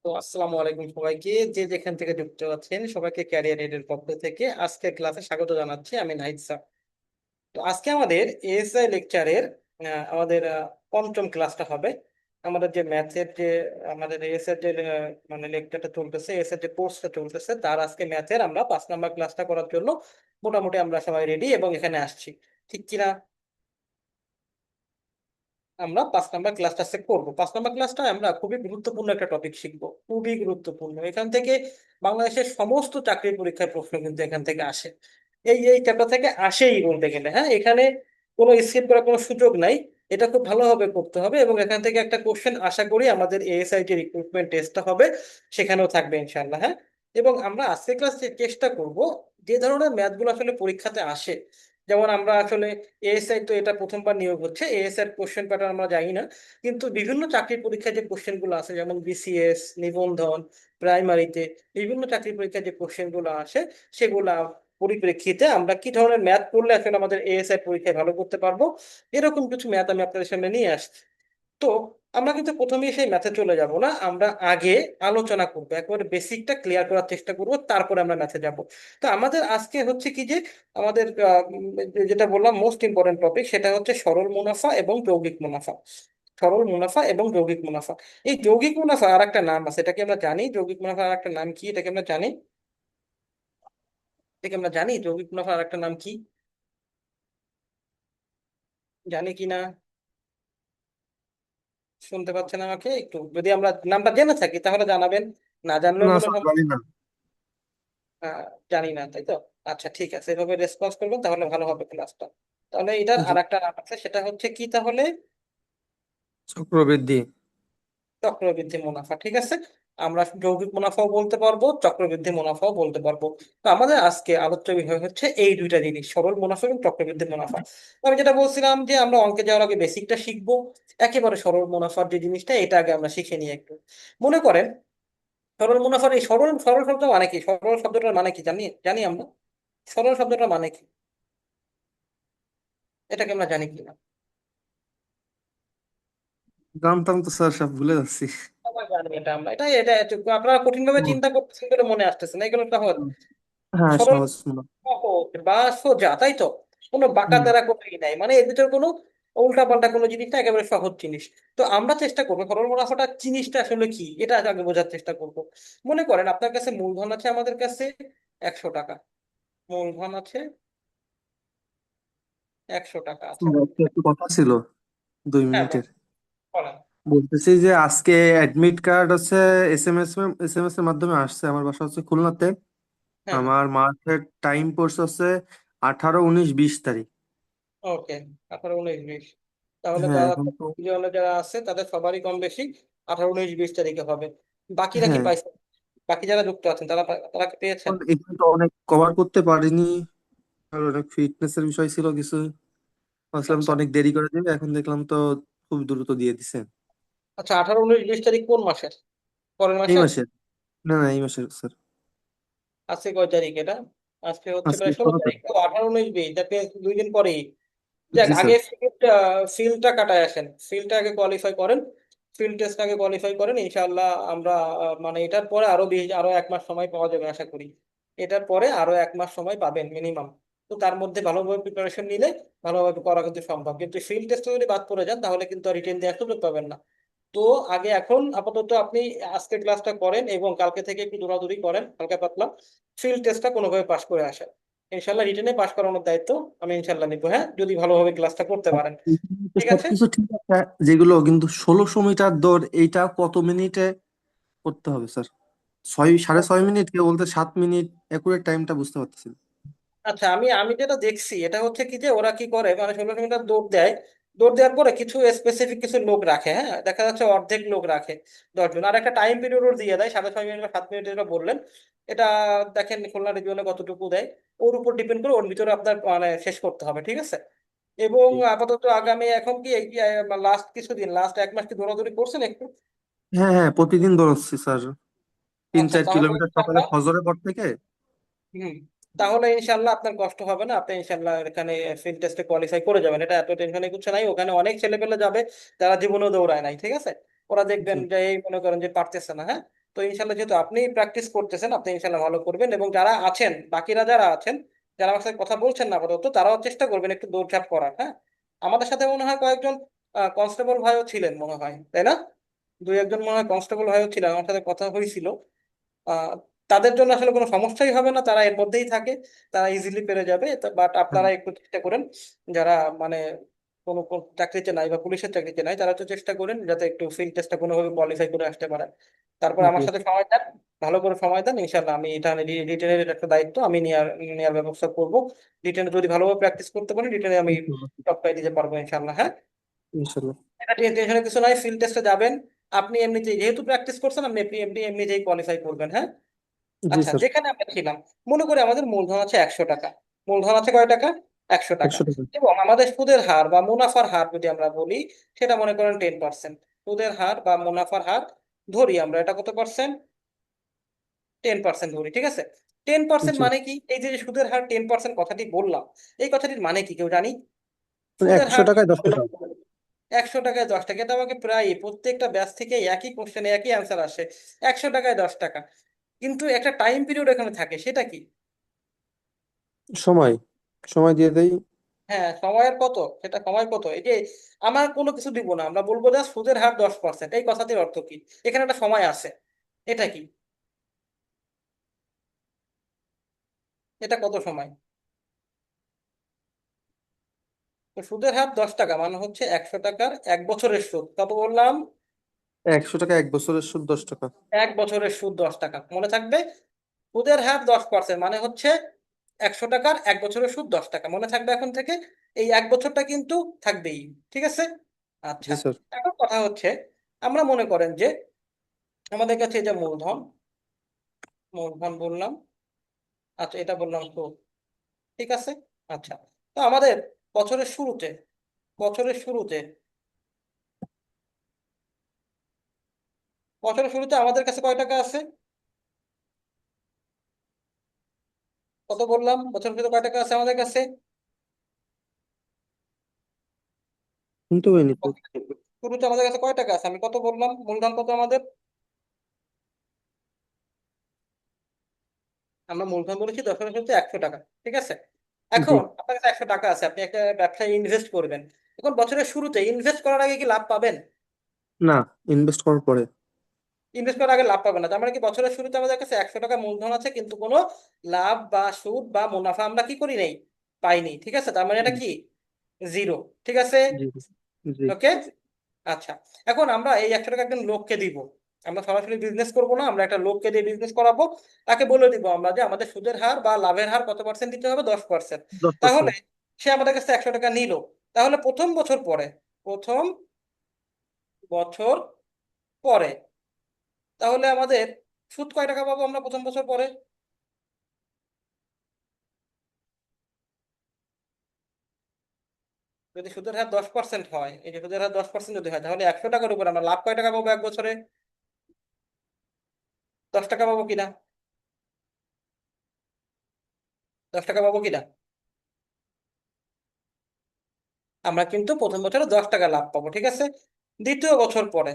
তো আসসালামু আলাইকুম সবাইকে, যে যেখান থেকে যুক্ত আছেন সবাইকে ক্যারিয়ার এডের পক্ষ থেকে আজকের ক্লাসে স্বাগত জানাচ্ছি। আমি নাহিদ স্যার। তো আজকে আমাদের এএসআই লেকচারের আমাদের পঞ্চম ক্লাসটা হবে। আমাদের যে ম্যাথের যে আমাদের এএসআই যে মানে লেকচারটা চলতেছে, এএসআই যে কোর্সটা চলতেছে, তার আজকে ম্যাথের আমরা 5 নম্বর ক্লাসটা করার জন্য মোটামুটি আমরা সবাই রেডি এবং এখানে আসছি, ঠিক কিনা? আমরা 5 নম্বর ক্লাসটা চেক করবো। 5 নম্বর ক্লাসটা আমরা খুবই গুরুত্বপূর্ণ একটা টপিক শিখবো, খুবই গুরুত্বপূর্ণ। এখান থেকে বাংলাদেশের সমস্ত চাকরির পরীক্ষার প্রশ্ন কিন্তু এখান থেকে আসে। এই চ্যাপ্টার থেকে আসেই বলতে গেলে, হ্যাঁ, এখানে কোনো স্কিপ করার কোনো সুযোগ নাই। এটা খুব ভালোভাবে করতে হবে এবং এখান থেকে একটা কোশ্চেন আশা করি আমাদের এএসআই যে রিক্রুটমেন্ট টেস্টটা হবে সেখানেও থাকবে ইনশাল্লাহ, হ্যাঁ। এবং আমরা আজকে ক্লাসে চেষ্টা করব যে ধরনের ম্যাথগুলো আসলে পরীক্ষাতে আসে। যেমন আমরা আসলে এএসআই তো এটা প্রথমবার নিয়োগ হচ্ছে, এএসআই এর কোশ্চেন প্যাটার্ন আমরা জানি না, কিন্তু বিভিন্ন চাকরির পরীক্ষায় যে কোশ্চেন গুলো আছে, যেমন বিসিএস, নিবন্ধন, প্রাইমারিতে বিভিন্ন চাকরির পরীক্ষায় যে কোশ্চেন গুলো আসে, সেগুলা পরিপ্রেক্ষিতে আমরা কি ধরনের ম্যাথ করলে আসলে আমাদের এএসআই পরীক্ষায় ভালো করতে পারবো, এরকম কিছু ম্যাথ আমি আপনাদের সামনে নিয়ে আসছি। তো আমরা কিন্তু প্রথমেই সেই ম্যাথে চলে যাব না, আমরা আগে আলোচনা করবো, একবারে বেসিকটা ক্লিয়ার করার চেষ্টা করব, তারপরে আমরা ম্যাথে যাব। তো আমাদের আজকে হচ্ছে কি যে আমাদের যেটা বললাম মোস্ট ইম্পর্টেন্ট টপিক, সেটা হচ্ছে সরল মুনাফা এবং যৌগিক মুনাফা। সরল মুনাফা এবং যৌগিক মুনাফা। এই যৌগিক মুনাফা আর একটা নাম আছে, এটাকে আমরা জানি। যৌগিক মুনাফা আর একটা নাম কি, এটাকে আমরা জানি। এটাকে আমরা জানি যৌগিক মুনাফা আর একটা নাম কি, জানি কি না? শুনতে পাচ্ছেন আমাকে? একটু যদি আমরা নামটা জেনে থাকি তাহলে জানাবেন, না জানলেও না কোনো স্যার, সমস্যা। জানি না। জানি না, তাই তো? আচ্ছা, ঠিক আছে, এভাবে রেসপন্স করবেন তাহলে ভালো হবে ক্লাসটা। তাহলে এটার জি। আর একটা নাম আছে, সেটা হচ্ছে কি তাহলে? চক্রবৃদ্ধি। চক্রবৃদ্ধি মুনাফা, ঠিক আছে। আমরা যৌগিক মুনাফাও বলতে পারবো, চক্রবৃদ্ধি মুনাফাও বলতে পারবো। তো আমাদের আজকে আলোচ্য বিষয় হচ্ছে এই দুইটা জিনিস, সরল মুনাফা এবং চক্রবৃদ্ধি মুনাফা। তো আমি যেটা বলছিলাম যে আমরা অঙ্কে যাওয়ার আগে বেসিকটা শিখবো। একেবারে সরল মুনাফার যে জিনিসটা, এটা আগে আমরা শিখে নিই একটু। মনে করেন, সরল মুনাফার এই সরল সরল শব্দ মানে কি, সরল শব্দটার মানে কি জানি জানি আমরা? সরল শব্দটার মানে কি, এটাকে আমরা জানি কিনা? জানতাম তো স্যার, সব ভুলে যাচ্ছি। সবাই জানি এটা, আমরা এটা এটা আপনারা কঠিন ভাবে হুম। চিন্তা করতেছেন বলে মনে আসতেছে না, এগুলো সহজ। হ্যাঁ, সরল, সহজ শোনা। সহজ বা সোজা, তাই তো? কোনো বাঁকা হুম। তারা কোনোই নাই, মানে এর ভিতর কোনো উল্টা পাল্টা কোনো জিনিস না, একেবারে সহজ জিনিস। তো আমরা চেষ্টা করবো সরল মুনাফাটা জিনিসটা আসলে কি, এটা আগে বোঝার চেষ্টা করব। মনে করেন আপনার কাছে মূলধন আছে, আমাদের কাছে 100 টাকা মূলধন আছে, 100 টাকা আছে। স্যার, একটা একটু কথা ছিল, দুই হ্যাঁ, মিনিটের। বলেন। বলতেছি যে আজকে অ্যাডমিট কার্ড হচ্ছে এস এম এস এর মাধ্যমে আসছে। আমার বাসা হচ্ছে খুলনাতে। হ্যাঁ, আমার মার্চের টাইম পড়ছে হচ্ছে 18, 19, 20 তারিখ। ওকে। 18, 19, 20, তাহলে হ্যাঁ, তারা এখন তো। জনে যারা আছে তাদের সবারই কম বেশি 18, 19, 20 তারিখে হবে। বাকিরা কি হ্যাঁ, পাইছে? বাকি যারা যুক্ত আছেন তারা তারা কি পেয়েছেন? এখন এখানে তো অনেক কভার করতে পারিনি। আর অনেক ফিটনেস এর বিষয় ছিল কিছু। ভাবছিলাম তো আচ্ছা, অনেক দেরি করে দেবে, এখন দেখলাম তো খুব দ্রুত দিয়ে দিছে। আচ্ছা, 18, 19, 20 তারিখ কোন মাসের? পরের এই মাসের? মাসের। না না, এই মাসের স্যার। আজকে কয় তারিখ এটা? আজকে হচ্ছে আজকে প্রায় 16 তারিখ। 16 তারিখ। ও, 18, 19, 20, দ্যাট মিনস 2 দিন পরেই। যাক, জি স্যার। আগে ফিল্ডটা কাটায় আসেন, ফিল্ডটা আগে কোয়ালিফাই করেন, ফিল্ড টেস্ট আগে কোয়ালিফাই করেন ইনশাআল্লাহ। আমরা মানে এটার পরে আরো 1 মাস সময় পাওয়া যাবে আশা করি। এটার পরে আরো 1 মাস সময় পাবেন মিনিমাম। তো তার মধ্যে ভালোভাবে প্রিপারেশন নিলে ভালোভাবে করা কিন্তু সম্ভব, কিন্তু ফিল্ড টেস্টে যদি বাদ পড়ে যান তাহলে কিন্তু রিটেন দেওয়ার সুযোগ পাবেন না। তো আগে এখন আপাতত আপনি আজকে ক্লাসটা করেন এবং কালকে থেকে একটু দৌড়াদৌড়ি করেন হালকা পাতলা, ফিল্ড টেস্টটা কোনোভাবে পাশ করে আসেন। ইনশাল্লাহ রিটেনে পাশ করানোর দায়িত্ব আমি ইনশাল্লাহ নিবো, হ্যাঁ, যদি ভালোভাবে ক্লাসটা করতে পারেন। ঠিক আছে। সবকিছু ঠিক আছে, যেগুলো কিন্তু 1600 মিটার দৌড়, এইটা কত মিনিটে করতে হবে স্যার? 6, 6.5 মিনিট, কেউ বলতে 7 মিনিট। একুরেট টাইমটা বুঝতে পারতেছি না। আচ্ছা, আমি আমি যেটা দেখছি এটা হচ্ছে কি যে ওরা কি করে, মানে 16 মিটার দৌড় দেয়, দৌড় দেওয়ার পরে কিছু স্পেসিফিক কিছু লোক রাখে, হ্যাঁ, দেখা যাচ্ছে অর্ধেক লোক রাখে, 10 জন, আর একটা টাইম পিরিয়ড দিয়ে দেয় 6.5 মিনিট বা 7 মিনিট, যেটা বললেন। এটা দেখেন খুলনা রিজিয়নে কতটুকু দেয়, ওর উপর ডিপেন্ড করে ওর ভিতরে আপনার মানে শেষ করতে হবে, ঠিক আছে। এবং আপাতত আগামী এখন কি লাস্ট কিছুদিন, লাস্ট 1 মাস কি দৌড়াদৌড়ি করছেন একটু? হ্যাঁ হ্যাঁ, প্রতিদিন দৌড়াচ্ছি স্যার। তিন আচ্ছা, চার তাহলে কিলোমিটার সকালে ইনশাল্লাহ, ফজরের পর থেকে। হুম, তাহলে ইনশাল্লাহ আপনার কষ্ট হবে না, আপনি ইনশাল্লাহ এখানে ফিল্ড টেস্টে কোয়ালিফাই করে যাবেন, এটা এত টেনশনের কিছু নাই। ওখানে অনেক ছেলে পেলে যাবে যারা জীবনেও দৌড়ায় নাই, ঠিক আছে। ওরা দেখবেন জি। যে এই মনে করেন যে পারতেছে না, হ্যাঁ, তো ইনশাল্লাহ যেহেতু আপনি প্র্যাকটিস করতেছেন, আপনি ইনশাল্লাহ ভালো করবেন, এবং যারা আছেন, বাকিরা যারা আছেন, যারা আমার সাথে কথা বলছেন না আপাতত, তারাও চেষ্টা করবেন একটু দৌড়ঝাঁপ করার। হ্যাঁ, আমাদের সাথে মনে হয় কয়েকজন কনস্টেবল ভাইও ছিলেন মনে হয়, তাই না? দুই একজন মনে হয় কনস্টেবল ভাইও ছিলেন, আমার সাথে কথা হয়েছিল। আহ, তাদের জন্য আসলে কোনো সমস্যাই হবে না, তারা এর মধ্যেই থাকে, তারা ইজিলি পেরে যাবে। বাট হ্যাঁ, আপনারা একটু চেষ্টা করেন, যারা মানে কোনো কোনো চাকরিতে নাই বা পুলিশের চাকরিতে নাই, তারা তো চেষ্টা করেন যাতে একটু ফিল্ড টেস্টটা কোনোভাবে কোয়ালিফাই করে আসতে পারে। তারপর আমার জি, সাথে সময় দেন, ভালো করে সময় দেন, ইনশাল্লাহ আমি এটা রিটেনের একটা দায়িত্ব আমি নেওয়ার নেওয়ার ব্যবস্থা করবো। রিটেনে যদি ভালোভাবে প্র্যাকটিস করতে পারি, রিটেনে আমি ইনশাল্লাহ। টপ পাই দিতে পারবো ইনশাল্লাহ। হ্যাঁ, ইনশাল্লাহ। এটা টেনশনের কিছু নাই, ফিল্ড টেস্টে যাবেন, আপনি এমনিতেই যেহেতু প্র্যাকটিস করছেন, আপনি এমনিতেই কোয়ালিফাই করবেন। হ্যাঁ, জি আচ্ছা, স্যার। যেখানে আমরা ছিলাম, মনে করি আমাদের মূলধন আছে 100 টাকা। মূলধন আছে কয় টাকা? 100 টাকা। 100 টাকা। এবং আমাদের সুদের হার বা মুনাফার হার যদি আমরা বলি, সেটা মনে করেন 10%। সুদের হার বা মুনাফার হার ধরি আমরা, এটা কত পার্সেন্ট? 10% ধরি, ঠিক আছে। 10% জি, মানে কি? এই যে যে সুদের হার 10% কথাটি বললাম, এই কথাটির মানে কি কেউ জানি? মানে সুদের একশো হার টাকায় 10 টাকা। 100 টাকায় 10 টাকা, এটা আমাকে প্রায় প্রত্যেকটা ব্যাচ থেকে একই কোশ্চেনে একই অ্যান্সার আসে, 100 টাকায় 10 টাকা। কিন্তু একটা টাইম পিরিয়ড এখানে থাকে, সেটা কি? সময়, সময় দিয়ে দেই। হ্যাঁ, সময়ের কত? সেটা সময় কত? এই যে আমার কোনো কিছু দিব না, আমরা বলবো যে সুদের হার 10%, এই কথাটির অর্থ কি? এখানে একটা সময় আছে, এটা কি? এটা কত সময়? তো সুদের হার 10 টাকা মানে হচ্ছে 100 টাকার 1 বছরের সুদ, কত বললাম? 100 টাকা 1 বছরের সুদ 10 টাকা। 1 বছরের সুদ 10 টাকা, মনে থাকবে। সুদের হার 10% মানে হচ্ছে 100 টাকার 1 বছরের সুদ 10 টাকা, মনে থাকবে এখন থেকে। এই 1 বছরটা কিন্তু থাকবেই, ঠিক আছে। আচ্ছা, জি স্যার। এখন কথা হচ্ছে, আমরা মনে করেন যে আমাদের কাছে এই যে মূলধন, মূলধন বললাম, আচ্ছা এটা বললাম তো, ঠিক আছে। আচ্ছা, তো আমাদের বছরের শুরুতে, বছরের শুরুতে বছরের শুরুতে আমাদের কাছে কয় টাকা আছে? কত বললাম? বছরের শুরুতে কয় টাকা আছে আমাদের কাছে? শুনতে পাইনি তো। শুরুতে আমাদের কাছে কয় টাকা আছে, আমি কত বললাম? মূলধন কত আমাদের? আমরা মূলধন বলেছি বছরের শুরুতে 100 টাকা, ঠিক আছে। জি। এখন আপনার কাছে 100 টাকা আছে, আপনি একটা ব্যবসায় ইনভেস্ট করবেন। এখন বছরের শুরুতে ইনভেস্ট করার আগে কি লাভ পাবেন? না, ইনভেস্ট করার পরে। ইনভেস্ট করার আগে লাভ পাবেন না, তার মানে কি বছরের শুরুতে আমাদের কাছে 100 টাকা মূলধন আছে, কিন্তু কোনো লাভ বা সুদ বা মুনাফা আমরা কি করি নেই, পাইনি, ঠিক আছে। তার মানে এটা কি? জিরো, ঠিক আছে। জি, জি। ওকে, আচ্ছা। এখন আমরা এই 100 টাকা একজন লোককে দিব, আমরা সরাসরি বিজনেস করব না, আমরা একটা লোককে দিয়ে বিজনেস করাবো। তাকে বলে দিব আমরা যে আমাদের সুদের হার বা লাভের হার কত পার্সেন্ট দিতে হবে? 10%। দশ তাহলে পার্সেন্ট সে আমাদের কাছে 100 টাকা নিল, তাহলে প্রথম বছর পরে, প্রথম বছর পরে তাহলে আমাদের সুদ কয় টাকা পাবো আমরা প্রথম বছর পরে? যদি সুদের হার 10% হয়, এই যে সুদের হার 10% যদি হয়, তাহলে 100 টাকার উপর আমরা লাভ কয় টাকা পাবো এক বছরে? 10 টাকা পাবো কিনা? 10 টাকা পাবো কিনা? আমরা কিন্তু প্রথম বছরে 10 টাকা লাভ পাবো, ঠিক আছে। দ্বিতীয় বছর পরে,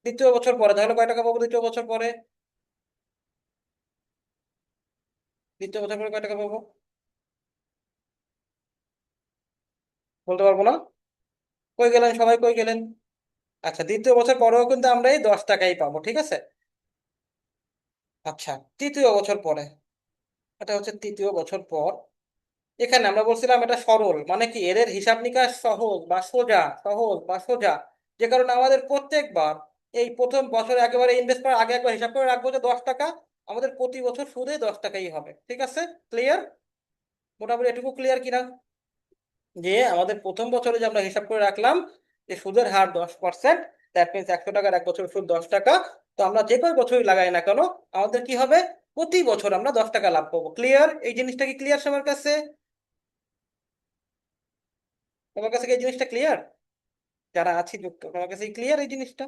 দ্বিতীয় বছর পরে তাহলে কয় টাকা পাবো দ্বিতীয় বছর পরে? দ্বিতীয় বছর পরে কয় টাকা পাবো? বলতে পারবো না। কই গেলেন সবাই, কই গেলেন? আচ্ছা, দ্বিতীয় বছর পরেও কিন্তু আমরা এই 10 টাকাই পাবো, ঠিক আছে। আচ্ছা, তৃতীয় বছর পরে, এটা হচ্ছে তৃতীয় বছর পর। এখানে আমরা বলছিলাম এটা সরল, মানে কি এদের হিসাব নিকাশ সহজ বা সোজা, সহজ বা সোজা। যে কারণে আমাদের প্রত্যেকবার এই প্রথম বছরে একেবারে ইনভেস্ট করার আগে একবার হিসাব করে রাখবো যে 10 টাকা, আমাদের প্রতি বছর সুদে 10 টাকাই হবে, ঠিক আছে। ক্লিয়ার? মোটামুটি এটুকু ক্লিয়ার কিনা? যে আমাদের প্রথম বছরে যে আমরা হিসাব করে রাখলাম যে সুদের হার 10%, দ্যাট মিনস 100 টাকার 1 বছর সুদ 10 টাকা। তো আমরা যে কয় বছরই লাগাই না কেন, আমাদের কি হবে? প্রতি বছর আমরা 10 টাকা লাভ পাবো। ক্লিয়ার? এই জিনিসটা কি ক্লিয়ার সবার কাছে? তোমার কাছে কি এই জিনিসটা ক্লিয়ার? যারা আছি যুক্ত, তোমার কাছে ক্লিয়ার এই জিনিসটা?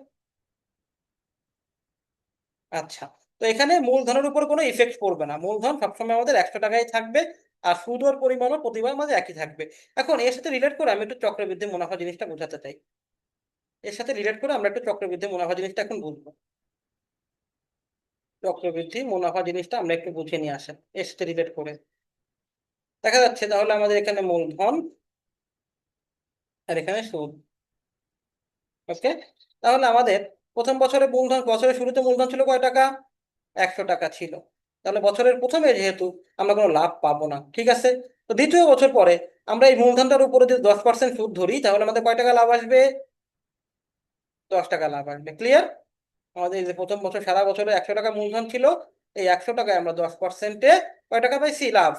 আচ্ছা, তো এখানে মূলধনের উপর কোনো ইফেক্ট পড়বে না, মূলধন সবসময় আমাদের 100 টাকাই থাকবে, আর সুদের পরিমাণও প্রতিবার মাঝে একই থাকবে। এখন এর সাথে রিলেট করে আমি একটু চক্রবৃদ্ধি মুনাফা জিনিসটা বোঝাতে চাই। এর সাথে রিলেট করে আমরা একটু চক্রবৃদ্ধি মুনাফা জিনিসটা এখন বুঝবো। চক্রবৃদ্ধি মুনাফা জিনিসটা আমরা একটু বুঝে নিয়ে আসেন এর সাথে রিলেট করে। দেখা যাচ্ছে তাহলে আমাদের এখানে মূলধন আর এখানে সুদ। ওকে, তাহলে আমাদের প্রথম বছরে মূলধন, বছরের শুরুতে মূলধন ছিল কয় টাকা? 100 টাকা ছিল। তাহলে বছরের প্রথমে যেহেতু আমরা কোনো লাভ পাবো না, ঠিক আছে, তো দ্বিতীয় বছর পরে আমরা এই মূলধনটার উপরে যদি 10% সুদ ধরি তাহলে আমাদের কয় টাকা লাভ আসবে? 10 টাকা লাভ আসবে। ক্লিয়ার? আমাদের এই যে প্রথম বছর সারা বছরে 100 টাকা মূলধন ছিল, এই 100 টাকায় আমরা 10%-এ কয় টাকা পাইছি? লাভ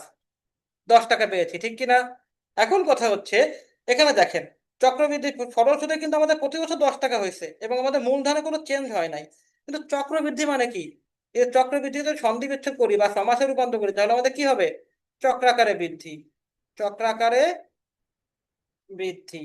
10 টাকা পেয়েছি, ঠিক কিনা? এখন কথা হচ্ছে, এখানে দেখেন, চক্রবৃদ্ধি সরল সুদে কিন্তু আমাদের প্রতি বছর 10 টাকা হয়েছে এবং আমাদের মূলধনে কোনো চেঞ্জ হয় নাই। কিন্তু চক্রবৃদ্ধি মানে কি? এই চক্রবৃদ্ধি যদি সন্ধি বিচ্ছেদ করি বা সমাসে রূপান্তর করি তাহলে আমাদের কি হবে? চক্রাকারে বৃদ্ধি। চক্রাকারে বৃদ্ধি।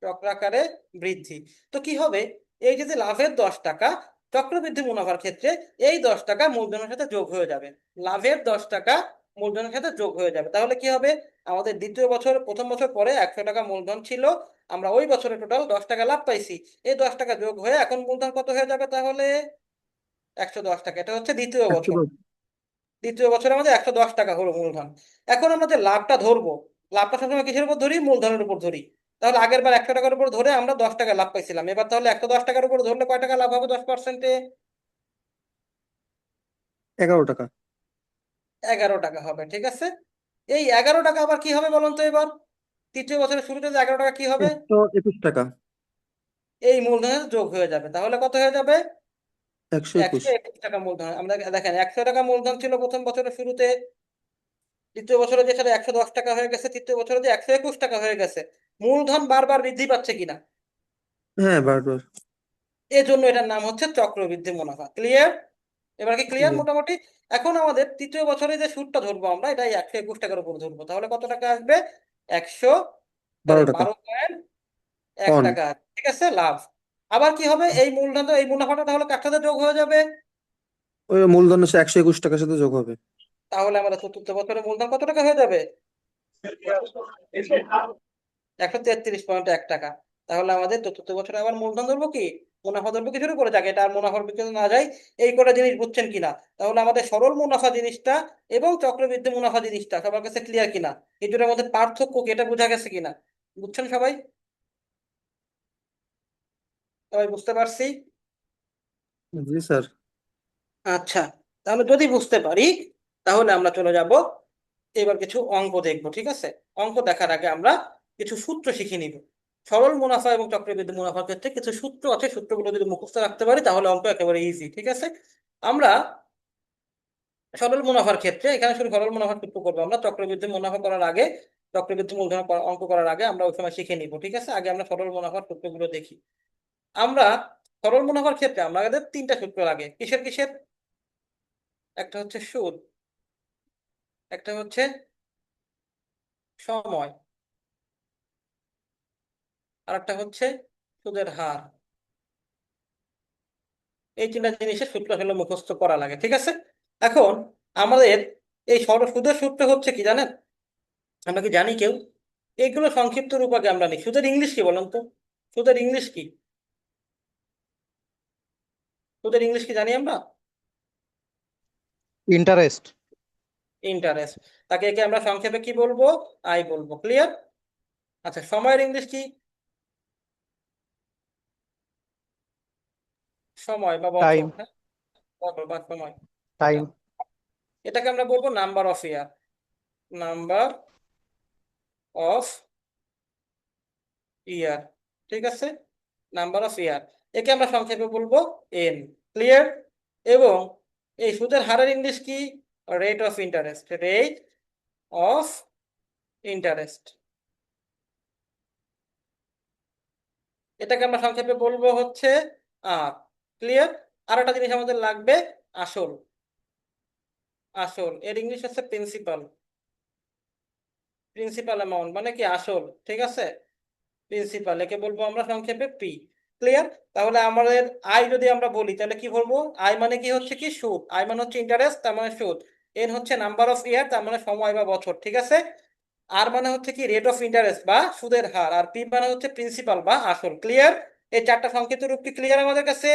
চক্রাকারে বৃদ্ধি। তো কি হবে? এই যে যে লাভের 10 টাকা, চক্রবৃদ্ধি মুনাফার ক্ষেত্রে এই 10 টাকা মূলধনের সাথে যোগ হয়ে যাবে। লাভের 10 টাকা মূলধনের সাথে যোগ হয়ে যাবে, তাহলে কি হবে? আমাদের দ্বিতীয় বছর, প্রথম বছর পরে 100 টাকা মূলধন ছিল, আমরা ওই বছরে টোটাল 10 টাকা লাভ পাইছি। এই 10 টাকা যোগ হয়ে এখন মূলধন কত হয়ে যাবে তাহলে? 110 টাকা। এটা হচ্ছে দ্বিতীয় একশো বছর। দশ দ্বিতীয় বছরে আমাদের 110 টাকা হলো মূলধন। এখন আমরা যে লাভটা ধরবো, লাভটা সবসময় কিসের উপর ধরি? মূলধনের উপর ধরি। তাহলে আগের বার 100 টাকার উপর ধরে আমরা 10 টাকা লাভ পাইছিলাম, এবার তাহলে 110 টাকার উপর ধরলে কয় টাকা লাভ হবে 10%-এ? 11 টাকা। 11 টাকা হবে, ঠিক আছে। এই 11 টাকা আবার কি হবে বলুন তো এবার? তৃতীয় বছরের শুরুতে যে 11 টাকা কি হবে? 121 টাকা। এই মূলধনের যোগ হয়ে যাবে, তাহলে কত হয়ে যাবে? 121। 121 টাকা মূলধন। আমরা দেখেন 100 টাকা মূলধন ছিল প্রথম বছরের শুরুতে, দ্বিতীয় বছরে যে সেটা 110 টাকা হয়ে গেছে, তৃতীয় বছরে যে 121 টাকা হয়ে গেছে। মূলধন বারবার বৃদ্ধি পাচ্ছে কিনা? হ্যাঁ, বারবার। এই জন্য এটার নাম হচ্ছে চক্রবৃদ্ধি মুনাফা। ক্লিয়ার? এবার কি ক্লিয়ার Clear। মোটামুটি? এখন আমাদের তৃতীয় বছরে যে সুদটা ধরবো আমরা, এটা 121 টাকার উপর ধরবো, তাহলে কত টাকা আসবে? একশো, সরি, 12 টাকা। 12.1 অন। টাকা। ঠিক আছে, লাভ। আবার কি হবে? এই মূলধন, এই মুনাফাটা তাহলে কার সাথে যোগ হয়ে যাবে? ওই মূলধনের 121 টাকার সাথে যোগ হবে। তাহলে আমাদের চতুর্থ বছরে মূলধন কত টাকা হয়ে যাবে? 133.1 টাকা। তাহলে আমাদের চতুর্থ বছরে আবার মূলধন ধরবো কি, মুনাফা ধরবো কিছুর উপরে, যাকে এটা আর মুনাফার ভিতরে না যায়। এই কটা জিনিস বুঝছেন কিনা? তাহলে আমাদের সরল মুনাফা জিনিসটা এবং চক্রবৃদ্ধি মুনাফা জিনিসটা সবার কাছে ক্লিয়ার কিনা? এই দুটোর মধ্যে পার্থক্য কি, এটা বোঝা গেছে কিনা? বুঝছেন সবাই? সবাই বুঝতে পারছি? জি স্যার। আচ্ছা, তাহলে যদি বুঝতে পারি তাহলে আমরা চলে যাব, এবার কিছু অঙ্ক দেখবো, ঠিক আছে। অঙ্ক দেখার আগে আমরা কিছু সূত্র শিখে নিব। সরল মুনাফা এবং চক্রবৃদ্ধি মুনাফার ক্ষেত্রে কিছু সূত্র আছে, সূত্রগুলো যদি মুখস্থ রাখতে পারি তাহলে অঙ্ক একেবারে ইজি, ঠিক আছে। আমরা সরল মুনাফার ক্ষেত্রে এখানে শুধু সরল মুনাফার সূত্র করবো, আমরা চক্রবৃদ্ধি মুনাফা করার আগে, চক্রবৃদ্ধি মূলধন অঙ্ক করার আগে আমরা ওই সময় শিখে নিব, ঠিক আছে। আগে আমরা সরল মুনাফার সূত্রগুলো দেখি। আমরা সরল মুনাফার ক্ষেত্রে আমাদের 3টা সূত্র লাগে। কিসের কিসের? একটা হচ্ছে সুদ, একটা হচ্ছে সময়, আর একটা হচ্ছে সুদের হার। এই 3টা জিনিসের সূত্র আসলে মুখস্থ করা লাগে, ঠিক আছে। এখন আমাদের এই সুদের সূত্র হচ্ছে কি জানেন? আমরা কি জানি কেউ? এইগুলো সংক্ষিপ্ত রূপ আগে আমরা নিই। সুদের ইংলিশ কি বলেন তো? সুদের ইংলিশ কি? সুদের ইংলিশ কি জানি আমরা? ইন্টারেস্ট। ইন্টারেস্ট। তাকে একে আমরা সংক্ষেপে কি বলবো? আই বলবো। ক্লিয়ার? আচ্ছা, সময়ের ইংলিশ কি? সময় বা টাইম। বছর, হ্যাঁ, বছর বা সময়, এটা। টাইম। এটাকে আমরা বলবো number of year. Number of year, ঠিক আছে। নাম্বার অফ ইয়ার, একে আমরা সংক্ষেপে বলবো এন। ক্লিয়ার? এবং এই সুদের হারের ইংলিশ কি? Rate of interest. Rate of interest, এটাকে আমরা সংক্ষেপে বলবো হচ্ছে আর। ক্লিয়ার? আর একটা জিনিস আমাদের লাগবে, আসল। আসল এর ইংলিশ হচ্ছে প্রিন্সিপাল। প্রিন্সিপাল অ্যামাউন্ট মানে কি? আসল, ঠিক আছে। প্রিন্সিপাল, একে বলবো আমরা সংক্ষেপে পি। ক্লিয়ার? তাহলে আমাদের আই যদি আমরা বলি তাহলে কি বলবো? আই মানে কি হচ্ছে কি? সুদ। আই মানে হচ্ছে ইন্টারেস্ট, তার মানে সুদ। এন হচ্ছে নাম্বার অফ ইয়ার, তার মানে সময় বা বছর, ঠিক আছে। আর মানে হচ্ছে কি? রেট অফ ইন্টারেস্ট বা সুদের হার। আর পি মানে হচ্ছে প্রিন্সিপাল বা আসল। ক্লিয়ার? এই 4টা সংক্ষিপ্ত রূপ কি ক্লিয়ার আমাদের কাছে?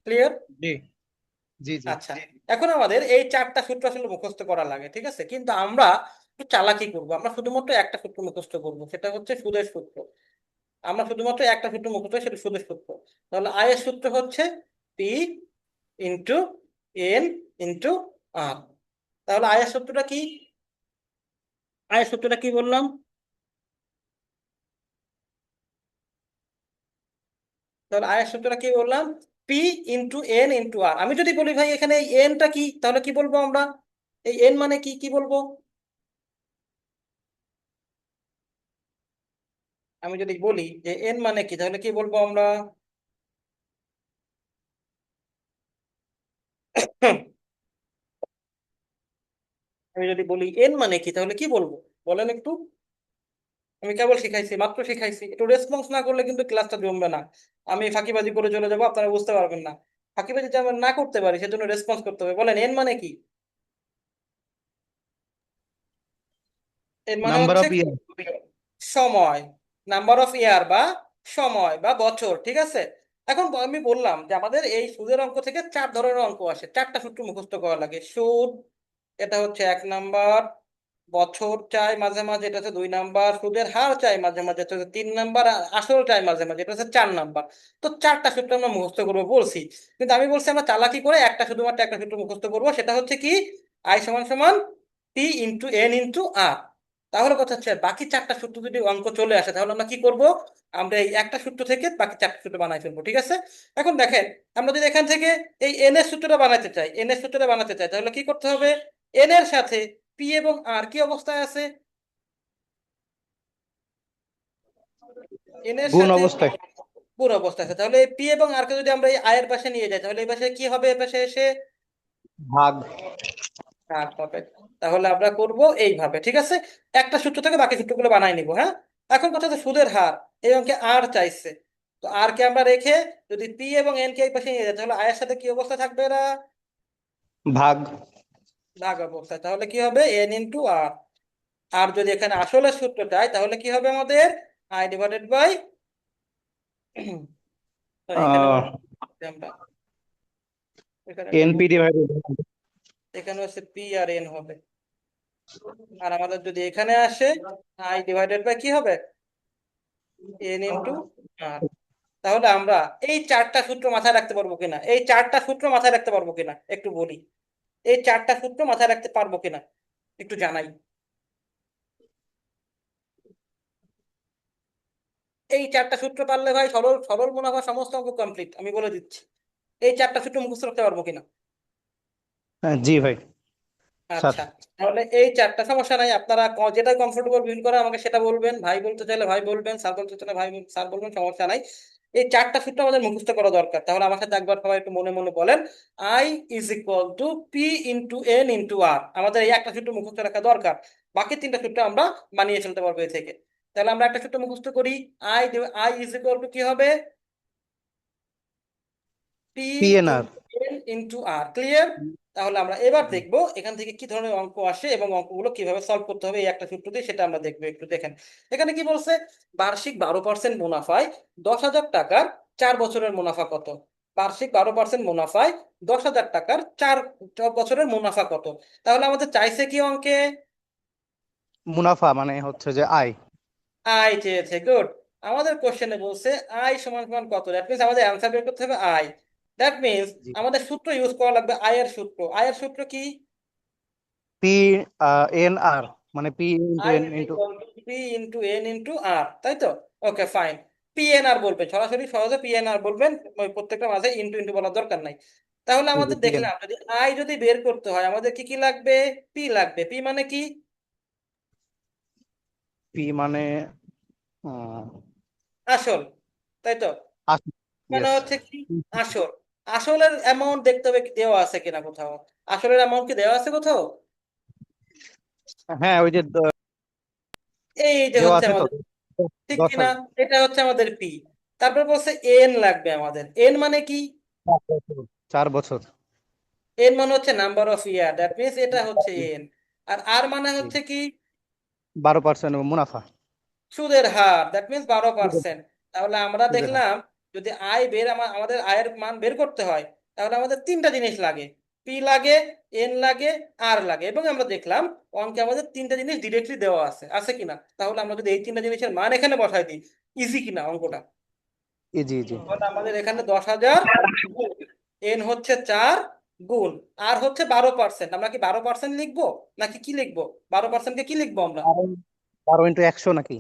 ক্লিয়ার? জি জি জি। আচ্ছা, এখন আমাদের এই চারটা সূত্র আসলে মুখস্থ করা লাগে, ঠিক আছে, কিন্তু আমরা একটু চালাকি করবো, আমরা শুধুমাত্র একটা সূত্র মুখস্থ করবো, সেটা হচ্ছে সুদের সূত্র। আমরা শুধুমাত্র একটা সূত্র মুখস্থ, সেটা সুদের সূত্র। তাহলে আয়ের সূত্র হচ্ছে P into N into R. তাহলে আয়ের সূত্রটা কি? আয়ের সূত্রটা কি বললাম? তাহলে আয়ের সূত্রটা কি বললাম? পি ইন্টু এন ইন্টু আর। আমি যদি বলি ভাই এখানে এই এনটা কি, তাহলে কি বলবো আমরা? এই এন মানে কি, কি বলবো? আমি যদি বলি যে এন মানে কি, তাহলে কি বলবো আমরা? আমি যদি বলি এন মানে কি, তাহলে কি বলবো? বলেন একটু। আমি কেবল শিখাইছি, মাত্র শিখাইছি, একটু রেসপন্স না করলে কিন্তু ক্লাসটা জমবে না। আমি ফাঁকিবাজি করে চলে যাবো, আপনারা বুঝতে পারবেন না। ফাঁকিবাজি যে আমরা না করতে পারি, সেজন্য রেসপন্স করতে হবে। বলেন এন মানে কি? এর মানে নাম্বার হচ্ছে অফ ইয়ার। সময়, নাম্বার অফ ইয়ার বা সময় বা বছর, ঠিক আছে। এখন আমি বললাম যে আমাদের এই সুদের অঙ্ক থেকে চার ধরনের অঙ্ক আসে, চারটা সূত্র মুখস্থ করা লাগে। সুদ, এটা হচ্ছে 1 নাম্বার। বছর চাই মাঝে মাঝে, এটা হচ্ছে 2 নাম্বার। সুদের হার চাই মাঝে মাঝে, এটা হচ্ছে 3 নাম্বার। আর আসল চাই মাঝে মাঝে, এটা হচ্ছে 4 নাম্বার। তো চারটা সূত্র আমরা মুখস্থ করবো বলছি, কিন্তু আমি বলছি আমরা চালাকি করে শুধুমাত্র একটা সূত্র মুখস্থ করবো, সেটা হচ্ছে কি? আই সমান সমান P into N into R. তাহলে কথা হচ্ছে বাকি চারটা সূত্র যদি অঙ্ক চলে আসে, তাহলে আমরা কি করব? আমরা এই একটা সূত্র থেকে বাকি চারটা সূত্র বানাই ফেলবো, ঠিক আছে। এখন দেখেন, আমরা যদি এখান থেকে এই এন এর সূত্রটা বানাতে চাই, এন এর সূত্রটা বানাতে চাই, তাহলে কি করতে হবে? এন এর সাথে পি এবং আর কি অবস্থায় আছে? এন এর গুণ সাথে অবস্থায়। পুরো অবস্থা আছে। তাহলে পি এবং আর কে যদি আমরা এই আয়ের পাশে নিয়ে যাই, তাহলে এই পাশে কি হবে? এই পাশে এসে ভাগ। ভাগ হবে। তাহলে আমরা করব এইভাবে, ঠিক আছে। একটা সূত্র থেকে বাকি সূত্রগুলো বানাই নিব, হ্যাঁ। এখন কথা হচ্ছে সুদের হার, এই অঙ্কে আর চাইছে। তো আর কে আমরা রেখে যদি পি এবং এন কে এই পাশে নিয়ে যাই, তাহলে আয়ের সাথে কি অবস্থা থাকবে? এরা ভাগ। ভাগ অবস্থায়। তাহলে কি হবে? এন ইন্টু আর। আর যদি এখানে আসলে সূত্র চাই, তাহলে কি হবে আমাদের? আই ডিভাইডেড বাই এখানে আমরা এখানে একটা এনপি ভুল করব। ডিভাইডেড। এখানে হচ্ছে পি আর এন হবে। আর আমাদের যদি এখানে আসে, আই ডিভাইডেড বাই কি হবে? N into R. তাহলে আমরা এই চারটা সূত্র মাথায় রাখতে পারবো কিনা, এই চারটা সূত্র মাথায় রাখতে পারবো কিনা একটু বলি। এই চারটা সূত্র মাথায় রাখতে পারবো কিনা একটু জানাই। এই চারটা সূত্র পারলে ভাই সরল সরল মুনাফা সমস্ত অঙ্ক কমপ্লিট, আমি বলে দিচ্ছি। এই চারটা সূত্র মুখস্থ রাখতে পারবো কিনা? জি ভাই। স্যার। আচ্ছা, তাহলে এই চারটা সমস্যা নাই, আপনারা যেটা কমফোর্টেবল ফিল করে আমাকে সেটা বলবেন। ভাই বলতে চাইলে ভাই বলবেন, স্যার বলতে চাইলে ভাই স্যার বলবেন, সমস্যা নাই। এই চারটা সূত্র আমাদের মুখস্থ করা দরকার। তাহলে আমার সাথে একবার সবাই একটু মনে মনে বলেন, I is equal to P into N into R. আমাদের এই একটা সূত্র মুখস্থ রাখা দরকার, বাকি তিনটা সূত্র আমরা বানিয়ে ফেলতে পারবো এ থেকে। তাহলে আমরা একটা সূত্র মুখস্থ করি। I I is equal to কি হবে? P PNR. Into N into R. Clear? তাহলে আমরা এবার দেখবো এখান থেকে কি ধরনের অঙ্ক আসে এবং অঙ্কগুলো কিভাবে সলভ করতে হবে, এই একটা সূত্র দিয়ে সেটা আমরা দেখবো। একটু দেখেন এখানে কি বলছে। বার্ষিক 12% মুনাফায় 10,000 টাকার 4 বছরের মুনাফা কত? বার্ষিক 12% মুনাফায় 10,000 টাকার 4 বছরের মুনাফা কত? তাহলে আমাদের চাইছে কি অঙ্কে? মুনাফা মানে হচ্ছে যে আয়। আয় চেয়েছে, গুড। আমাদের কোশ্চেনে বলছে আই সমান সমান কত, দ্যাট মিনস আমাদের অ্যান্সার বের করতে হবে আই। দ্যাট মিনস জি। আমাদের সূত্র ইউজ করা লাগবে আয়ের সূত্র। আয়ের সূত্র কি? পি এন আর, মানে P into I N is into. Equal to P into N into R, তাই তো? Okay fine. P N R বলবেন, সরাসরি সহজে পি এন আর বলবেন, ওই প্রত্যেকটা মাঝে ইন্টু ইন্টু বলার দরকার নাই। তাহলে আমাদের পি এন। দেখলাম যদি আই যদি বের করতে হয়, আমাদের কি কি লাগবে? পি লাগবে। পি মানে কি? পি মানে আহ, আসল, তাই তো? মানে ইয়েস। হচ্ছে কি? আসল। আসলের অ্যামাউন্ট দেখতে হবে কি দেওয়া আছে কিনা কোথাও। আসলের অ্যামাউন্ট কি দেওয়া আছে কোথাও? হ্যাঁ, ওই যে এই যে দেওয়া হচ্ছে আছে তো। আমাদের, ঠিক দশ কিনা? হাজার এটা হচ্ছে আমাদের পি। তারপর বলছে এন লাগবে আমাদের। এন মানে কি? 4 বছর। 4 বছর। এন মানে হচ্ছে number of year, that means এটা হচ্ছে এন। আর আর মানে হচ্ছে কি? 12% মুনাফা। সুদের হার, দ্যাট মিনস 12%। তাহলে আমরা সুদের হার। দেখলাম যদি আমাদের আয়ের মান বের করতে হয়, তাহলে আমাদের তিনটা জিনিস লাগে। পি লাগে, এন লাগে, আর লাগে, এবং আমরা দেখলাম অঙ্কে আমাদের তিনটা জিনিস ডিরেক্টলি দেওয়া আছে কিনা। তাহলে আমরা যদি এই তিনটা জিনিসের মান এখানে বসাই দিই, ইজি কিনা অঙ্কটা। জি জি। তাহলে আমাদের এখানে 10,000 গুণ এন হচ্ছে 4 গুণ আর হচ্ছে 12%। আমরা কি 12% লিখবো নাকি কি লিখবো? 12%কে কি লিখবো আমরা? 12 × 100 নাকি?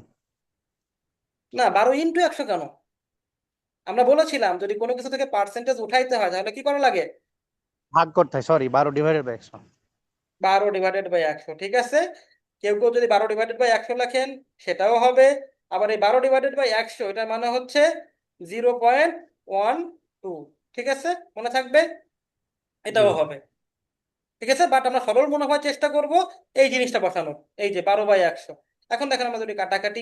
না, 12 × 100 কেন? আমরা বলেছিলাম যদি কোনো কিছু থেকে পার্সেন্টেজ উঠাইতে হয় তাহলে কি করা লাগে? ভাগ করতে হয়, সরি, 12 ÷ 100। 12/100, ঠিক আছে। কেউ কেউ যদি 12/100 লেখেন সেটাও হবে। আবার এই 12/100 এটার মানে হচ্ছে 0.12, ঠিক আছে, মনে থাকবে, জি। এটাও হবে। ঠিক আছে, বাট আমরা সরল মুনাফার চেষ্টা করব এই জিনিসটা বসানোর, এই যে 12/100। এখন দেখেন আমরা যদি কাটাকাটি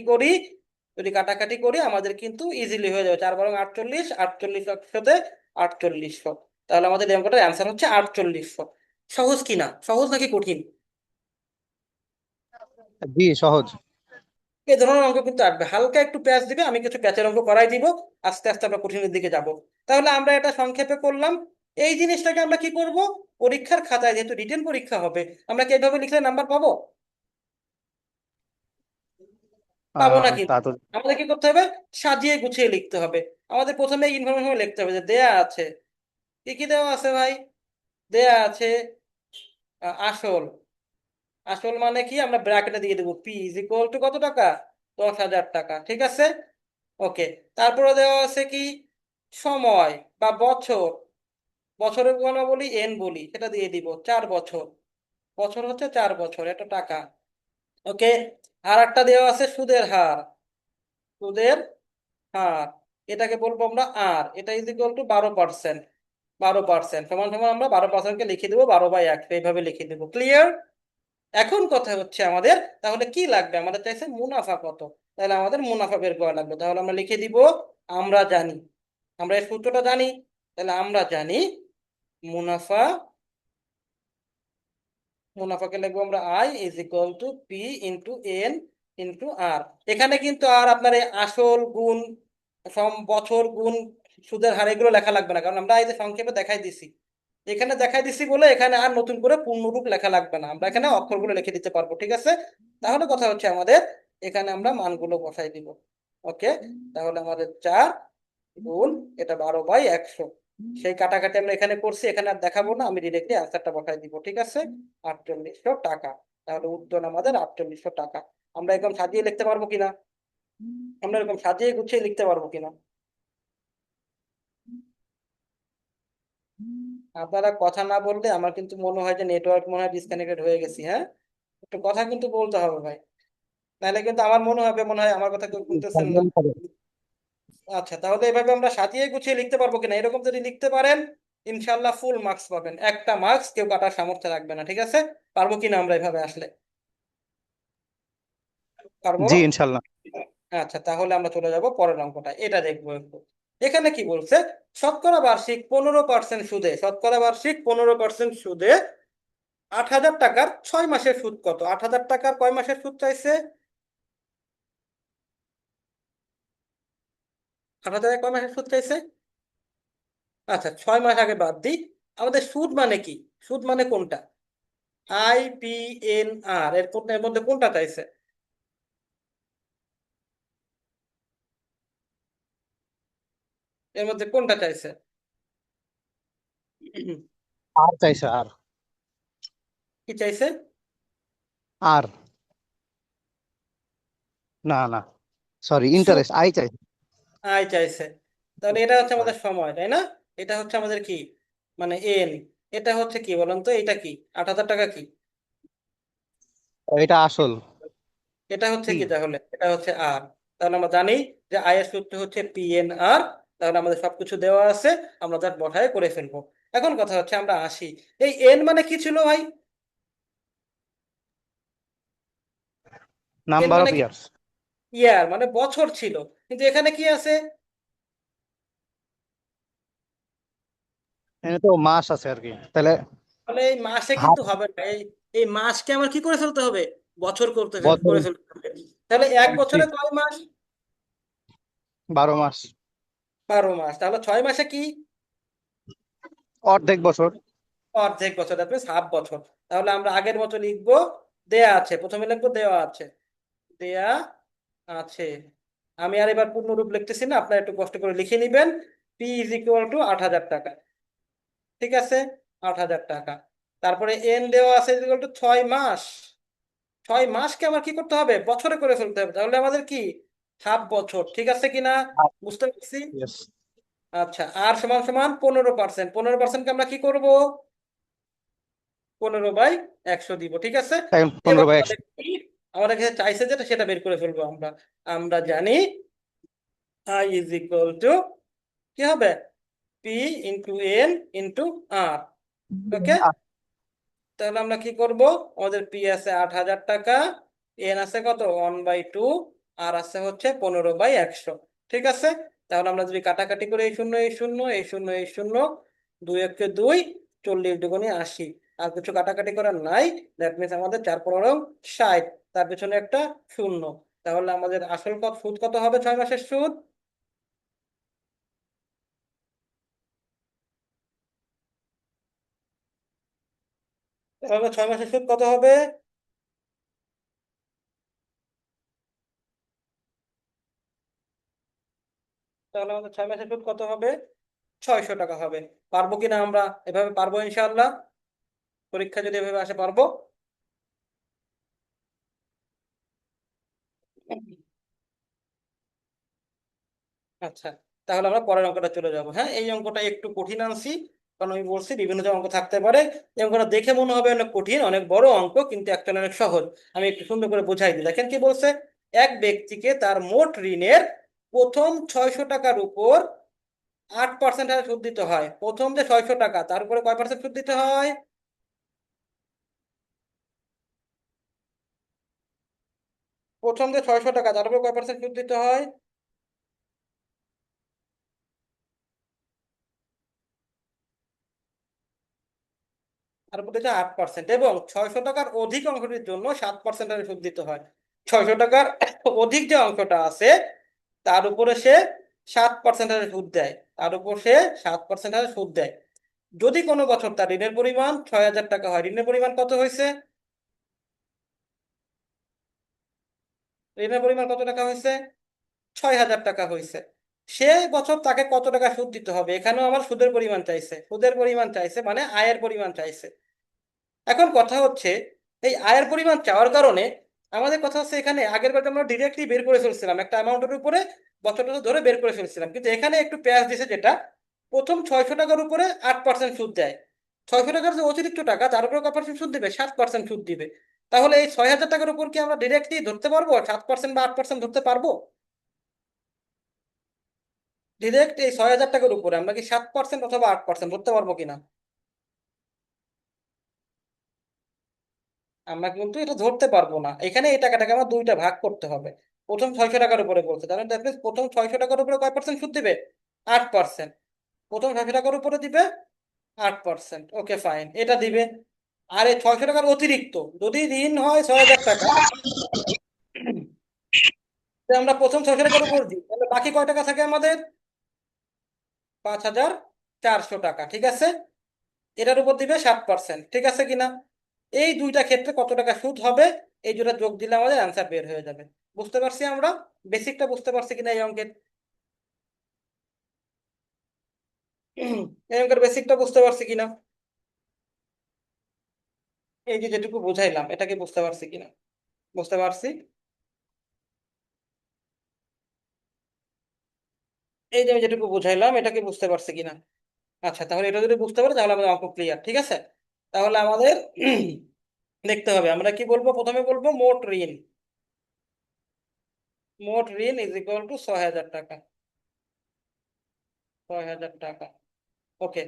করি আমাদের কিন্তু ইজিলি হয়ে যাবে। 4 × 48, 48 একশোতে 4800। তাহলে আমাদের এই অঙ্কটার অ্যান্সার হচ্ছে 4800। সহজ কিনা? সহজ নাকি কঠিন? জি, সহজ। এই ধরনের অঙ্ক কিন্তু আসবে, হালকা একটু প্যাচ দিবে, আমি কিছু প্যাচের অঙ্ক করাই দিব, আস্তে আস্তে আমরা কঠিনের দিকে যাব। তাহলে আমরা এটা সংক্ষেপে করলাম। এই জিনিসটাকে আমরা কি করব? পরীক্ষার খাতায়, যেহেতু রিটেন পরীক্ষা হবে, আমরা কি এইভাবে লিখলে নাম্বার পাবো? পাবো না তা কিন্তু। তো। আমাদের কি করতে হবে? সাজিয়ে গুছিয়ে লিখতে হবে। আমাদের প্রথমে ইনফরমেশন লিখতে হবে যে দেয়া আছে। কি কি দেওয়া আছে ভাই? দেয়া আছে আসল। আসল মানে কি? আমরা ব্র্যাকেটে দিয়ে দেবো পি ইজ ইকুয়াল টু কত টাকা? 10,000 টাকা, ঠিক আছে। ওকে। তারপরে দেওয়া আছে কি? সময় বা বছর। বছরের কোনো বলি, এন বলি, সেটা দিয়ে দিব 4 বছর। বছর হচ্ছে 4 বছর, এটা টাকা। ওকে। আর একটা দেওয়া আছে সুদের হার। সুদের হার, এটাকে বলবো আমরা আর। এটা ইজ ইকুয়াল টু 12%। 12% সমান সমান আমরা 12%কে লিখে দেবো 12/100, এইভাবে লিখে দেবো। ক্লিয়ার? এখন কথা হচ্ছে আমাদের তাহলে কি লাগবে? আমাদের চাইছে মুনাফা কত। তাহলে আমাদের মুনাফা বের করা লাগবে। তাহলে আমরা লিখে দিব আমরা জানি, আমরা এই সূত্রটা জানি। তাহলে আমরা জানি মুনাফা, মুনাফাকে লিখবো আমরা I is equal to P into N into R. এখানে কিন্তু আর আপনার এই আসল গুণ বছর গুণ সুদের হার এগুলো লেখা লাগবে না, কারণ আমরা এই যে সংক্ষেপে দেখাই দিছি। এখানে দেখাই দিছি বলে এখানে আর নতুন করে পূর্ণরূপ লেখা লাগবে না, আমরা এখানে অক্ষরগুলো লিখে দিতে পারবো, ঠিক আছে। তাহলে কথা হচ্ছে আমাদের এখানে আমরা মানগুলো বসাই দিব। ওকে। তাহলে আমাদের 4 গুণ এটা 12/100। সেই কাটাকাটি আমরা এখানে করছি, এখানে আর দেখাবো না, আমি ডিরেক্টলি আনসারটা বসাই দিব, ঠিক আছে। 4800 টাকা। তাহলে উত্তর আমাদের 4800 টাকা। আমরা এরকম সাজিয়ে লিখতে পারবো কিনা? আমরা এরকম সাজিয়ে গুছিয়ে লিখতে পারবো কিনা? আপনারা কথা না বললে আমার কিন্তু মনে হয় যে নেটওয়ার্ক মনে হয় ডিসকানেক্টেড হয়ে গেছি। হ্যাঁ, একটু কথা কিন্তু বলতে হবে ভাই, নাহলে কিন্তু আমার মনে হয় আমার কথা কেউ শুনতেছেন না। আচ্ছা, তাহলে এভাবে আমরা সাজিয়ে গুছিয়ে লিখতে পারবো কিনা? এরকম যদি লিখতে পারেন ইনশাল্লাহ ফুল মার্কস পাবেন, একটা মার্কস কেউ কাটার সামর্থ্য রাখবে না, ঠিক আছে। পারবো কিনা আমরা এভাবে আসলে? পারবো। জি, ইনশাল্লাহ। আচ্ছা, তাহলে আমরা চলে যাব পরের অঙ্কটা, এটা দেখবো একটু। এখানে কি বলছে? শতকরা বার্ষিক 15% সুদে, শতকরা বার্ষিক 15% সুদে 8,000 টাকার 6 মাসের সুদ কত? 8,000 টাকার কয় মাসের সুদ চাইছে? 8,000 কয় মাসের সুদ চাইছে? আচ্ছা, 6 মাস আগে বাদ দিই। আমাদের সুদ মানে কি? সুদ মানে কোনটা? IPNR, এর মধ্যে কোনটা চাইছে? এর মধ্যে কোনটা চাইছে? আর চাইছে, আর। কি চাইছে? আর না না, সরি, সুদ, ইন্টারেস্ট, আই চাইছে। আয় চাইছে। তাহলে এটা হচ্ছে Sorry. আমাদের সময়, তাই না? এটা হচ্ছে আমাদের কি, মানে এন। এটা হচ্ছে কি বলুন তো, এটা কি? 8,000 টাকা কি? এটা আসল। এটা হচ্ছে পি। কি তাহলে? এটা হচ্ছে আর। তাহলে আমরা জানি যে আয়ের সূত্র হচ্ছে PNR। তাহলে আমাদের সবকিছু দেওয়া আছে, আমরা তার বসায় করে ফেলবো। এখন কথা হচ্ছে আমরা আসি, এই এন মানে কি ছিল ভাই? এন নাম্বার মানে অফ কি? ইয়ার্স। ইয়ার মানে বছর ছিল, কিন্তু এখানে কি আছে? এখানে তো মাস আছে আর কি, তাহলে তাহলে এই মাসে হাফ। কিন্তু হবে না, এই এই মাসকে আমার কি করে ফেলতে হবে? বছর বছর। করে ফেলতে হবে। তাহলে এক বছরে কয় মাস? 12 মাস। 12 মাস, তাহলে 6 মাসে কি অর্ধেক বছর। অর্ধেক বছর, দ্যাট মিনস হাফ বছর। তাহলে আমরা আগের মতো লিখবো দেয়া আছে, প্রথমে লিখবো দেওয়া আছে, দেয়া আছে। আমি আর এবার পূর্ণরূপ লিখতেছি না, আপনারা একটু কষ্ট করে লিখে নিবেন। পি ইজ ইকুয়াল টু 8,000 টাকা, ঠিক আছে, 8,000 টাকা। তারপরে এন দেওয়া আছে ইকুয়াল টু 6 মাস। 6 মাসকে আমার কি করতে হবে, বছরে করে ফেলতে হবে, তাহলে আমাদের কি হাফ বছর, ঠিক আছে কিনা, বুঝতে পারছি। ইয়েস। আচ্ছা, আর সমান সমান 15%, 15%কে আমরা কি করব, 15/100 দিব, ঠিক আছে। এবার 15/100। আমাদের আমাদের কাছে চাইছে যেটা সেটা বের করে ফেলবো আমরা। আমরা জানি আই ইজ ইকুয়াল টু কি হবে, পি ইন্টু এন ইন্টু আর। ওকে, তাহলে আমরা কি করব, আমাদের পি আছে 8,000 টাকা, এন আছে কত 1/2, আর আছে হচ্ছে 15/100, ঠিক আছে। তাহলে আমরা যদি কাটাকাটি করে এই শূন্য এই শূন্য এই শূন্য এই শূন্য, 2 × 2 = 40, 2 × 80, আর কিছু কাটাকাটি করার নাই। দ্যাট মিনস আমাদের 4×15 = 60, তার পিছনে একটা শূন্য। তাহলে আমাদের আসল কত সুদ কত হবে, 6 মাসের সুদ, তাহলে 6 মাসের সুদ কত হবে, তাহলে আমাদের 6 মাসের সুদ কত হবে, 600 টাকা হবে। পারবো কিনা আমরা, এভাবে পারবো ইনশাআল্লাহ, পরীক্ষা যদি এভাবে আসে পারবো। আচ্ছা, তাহলে আমরা পরের অঙ্কটা চলে যাব। হ্যাঁ, এই অঙ্কটা একটু কঠিন আনছি, কারণ আমি বলছি বিভিন্ন ধরনের অঙ্ক থাকতে পারে। এই অঙ্কটা দেখে মনে হবে অনেক কঠিন, অনেক বড় অঙ্ক, কিন্তু অ্যাকচুয়ালি অনেক সহজ। আমি একটু সুন্দর করে বুঝাই দিই, দেখেন কি বলছে। এক ব্যক্তিকে তার মোট ঋণের প্রথম 600 টাকার উপর 8% হারে সুদ দিতে হয়। প্রথম যে 600 টাকা তার উপরে কয় পার্সেন্ট সুদ দিতে হয়, প্রথম যে 600 টাকা তার উপরে কয় পার্সেন্ট সুদ দিতে হয়, তার উপর দিতে 8%, এবং 600 টাকার অধিক অংশটির জন্য 7% হারে সুদ দিতে হয়। 600 টাকার অধিক যে অংশটা আছে তার উপরে সে 7% হারে সুদ দেয়, তার উপর সে 7% হারে সুদ দেয়। যদি কোনো বছর তার ঋণের পরিমাণ 6,000 টাকা হয়, ঋণের পরিমাণ কত হয়েছে, ঋণের পরিমাণ কত টাকা হয়েছে, 6,000 টাকা হয়েছে। সে বছর তাকে কত টাকা সুদ দিতে হবে, এখানেও আমার সুদের পরিমাণ চাইছে, সুদের পরিমাণ চাইছে মানে আয়ের পরিমাণ চাইছে। এখন কথা হচ্ছে, এই আয়ের পরিমাণ চাওয়ার কারণে আমাদের কথা হচ্ছে, এখানে আগের বার আমরা ডিরেক্টলি বের করে ফেলছিলাম একটা অ্যামাউন্টের উপরে, বছরটা ধরে বের করে ফেলছিলাম, কিন্তু এখানে একটু পেঁয়াজ দিছে, যেটা প্রথম 600 টাকার উপরে 8% সুদ দেয়। 600 টাকার যে অতিরিক্ত টাকা তার উপরে কত পার্সেন্ট সুদ দিবে, 7% সুদ দিবে। তাহলে এই 6,000 টাকার উপর কি আমরা ডিরেক্টলি ধরতে পারবো 7% বা 8% ধরতে পারবো, ডিরেক্ট এই 6,000 টাকার উপরে আমরা কি 7% অথবা 8% ধরতে পারবো কিনা, আমরা কিন্তু এটা ধরতে পারবো না। এখানে এই টাকাটাকে আমার দুইটা ভাগ করতে হবে। প্রথম 600 টাকার উপরে বলছে, তাহলে that means প্রথম 600 টাকার উপরে কয় পার্সেন্ট সুদ দিবে, 8%। প্রথম 600 টাকার উপরে দিবে 8%, ওকে ফাইন, এটা দিবে। আর এই 600 টাকার অতিরিক্ত যদি ঋণ হয় 6,000 টাকা, তো আমরা প্রথম 600 টাকার উপর দিই, তাহলে বাকি কয় টাকা থাকে আমাদের, 5,400 টাকা, ঠিক আছে। এটার উপর দিবে 7%, ঠিক আছে কিনা। এই দুইটা ক্ষেত্রে কত টাকা সুদ হবে, এই দুটা যোগ দিলে আমাদের অ্যান্সার বের হয়ে যাবে। বুঝতে পারছি আমরা, বেসিকটা বুঝতে পারছি কিনা এই অঙ্কের, এই অঙ্কের বেসিকটা বুঝতে পারছি কিনা, এই যে যেটুকু বুঝাইলাম এটা কি বুঝতে পারছি কিনা, বুঝতে পারছি। এই যে আমি যেটুকু বুঝাইলাম এটা কি বুঝতে পারছি কিনা। আচ্ছা, তাহলে এটা যদি বুঝতে পারি তাহলে আমাদের অঙ্ক ক্লিয়ার, ঠিক আছে। তাহলে আমাদের দেখতে হবে, আমরা কি বলবো, প্রথমে বলবো মোট ঋণ, মোট ঋণ ইজ ইকুয়াল টু 6,000 টাকা, 6,000 টাকা, ওকে।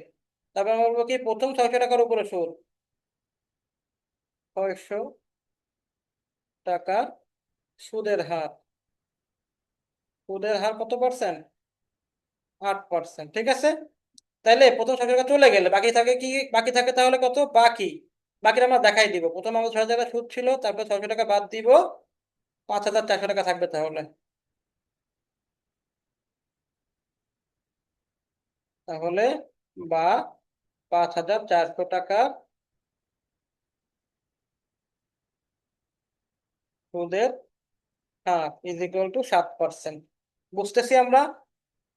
তারপর আমরা বলবো কি প্রথম 600 টাকার উপরে সুদ, 600 টাকার সুদের হার, সুদের হার কত পার্সেন্ট, 8%, ঠিক আছে। তাইলে প্রথম 600 টাকা চলে গেলে বাকি থাকে কি, বাকি থাকে তাহলে কত, বাকি, বাকিটা আমরা দেখাই দিব। প্রথম আমাদের 6,000 টাকা সুদ ছিল, তারপর 600 টাকা বাদ দিব, 5,400 টাকা থাকবে তাহলে। তাহলে বা 5,400 টাকা সুদের হার ইজ ইকুয়াল টু 7%। বুঝতেছি আমরা?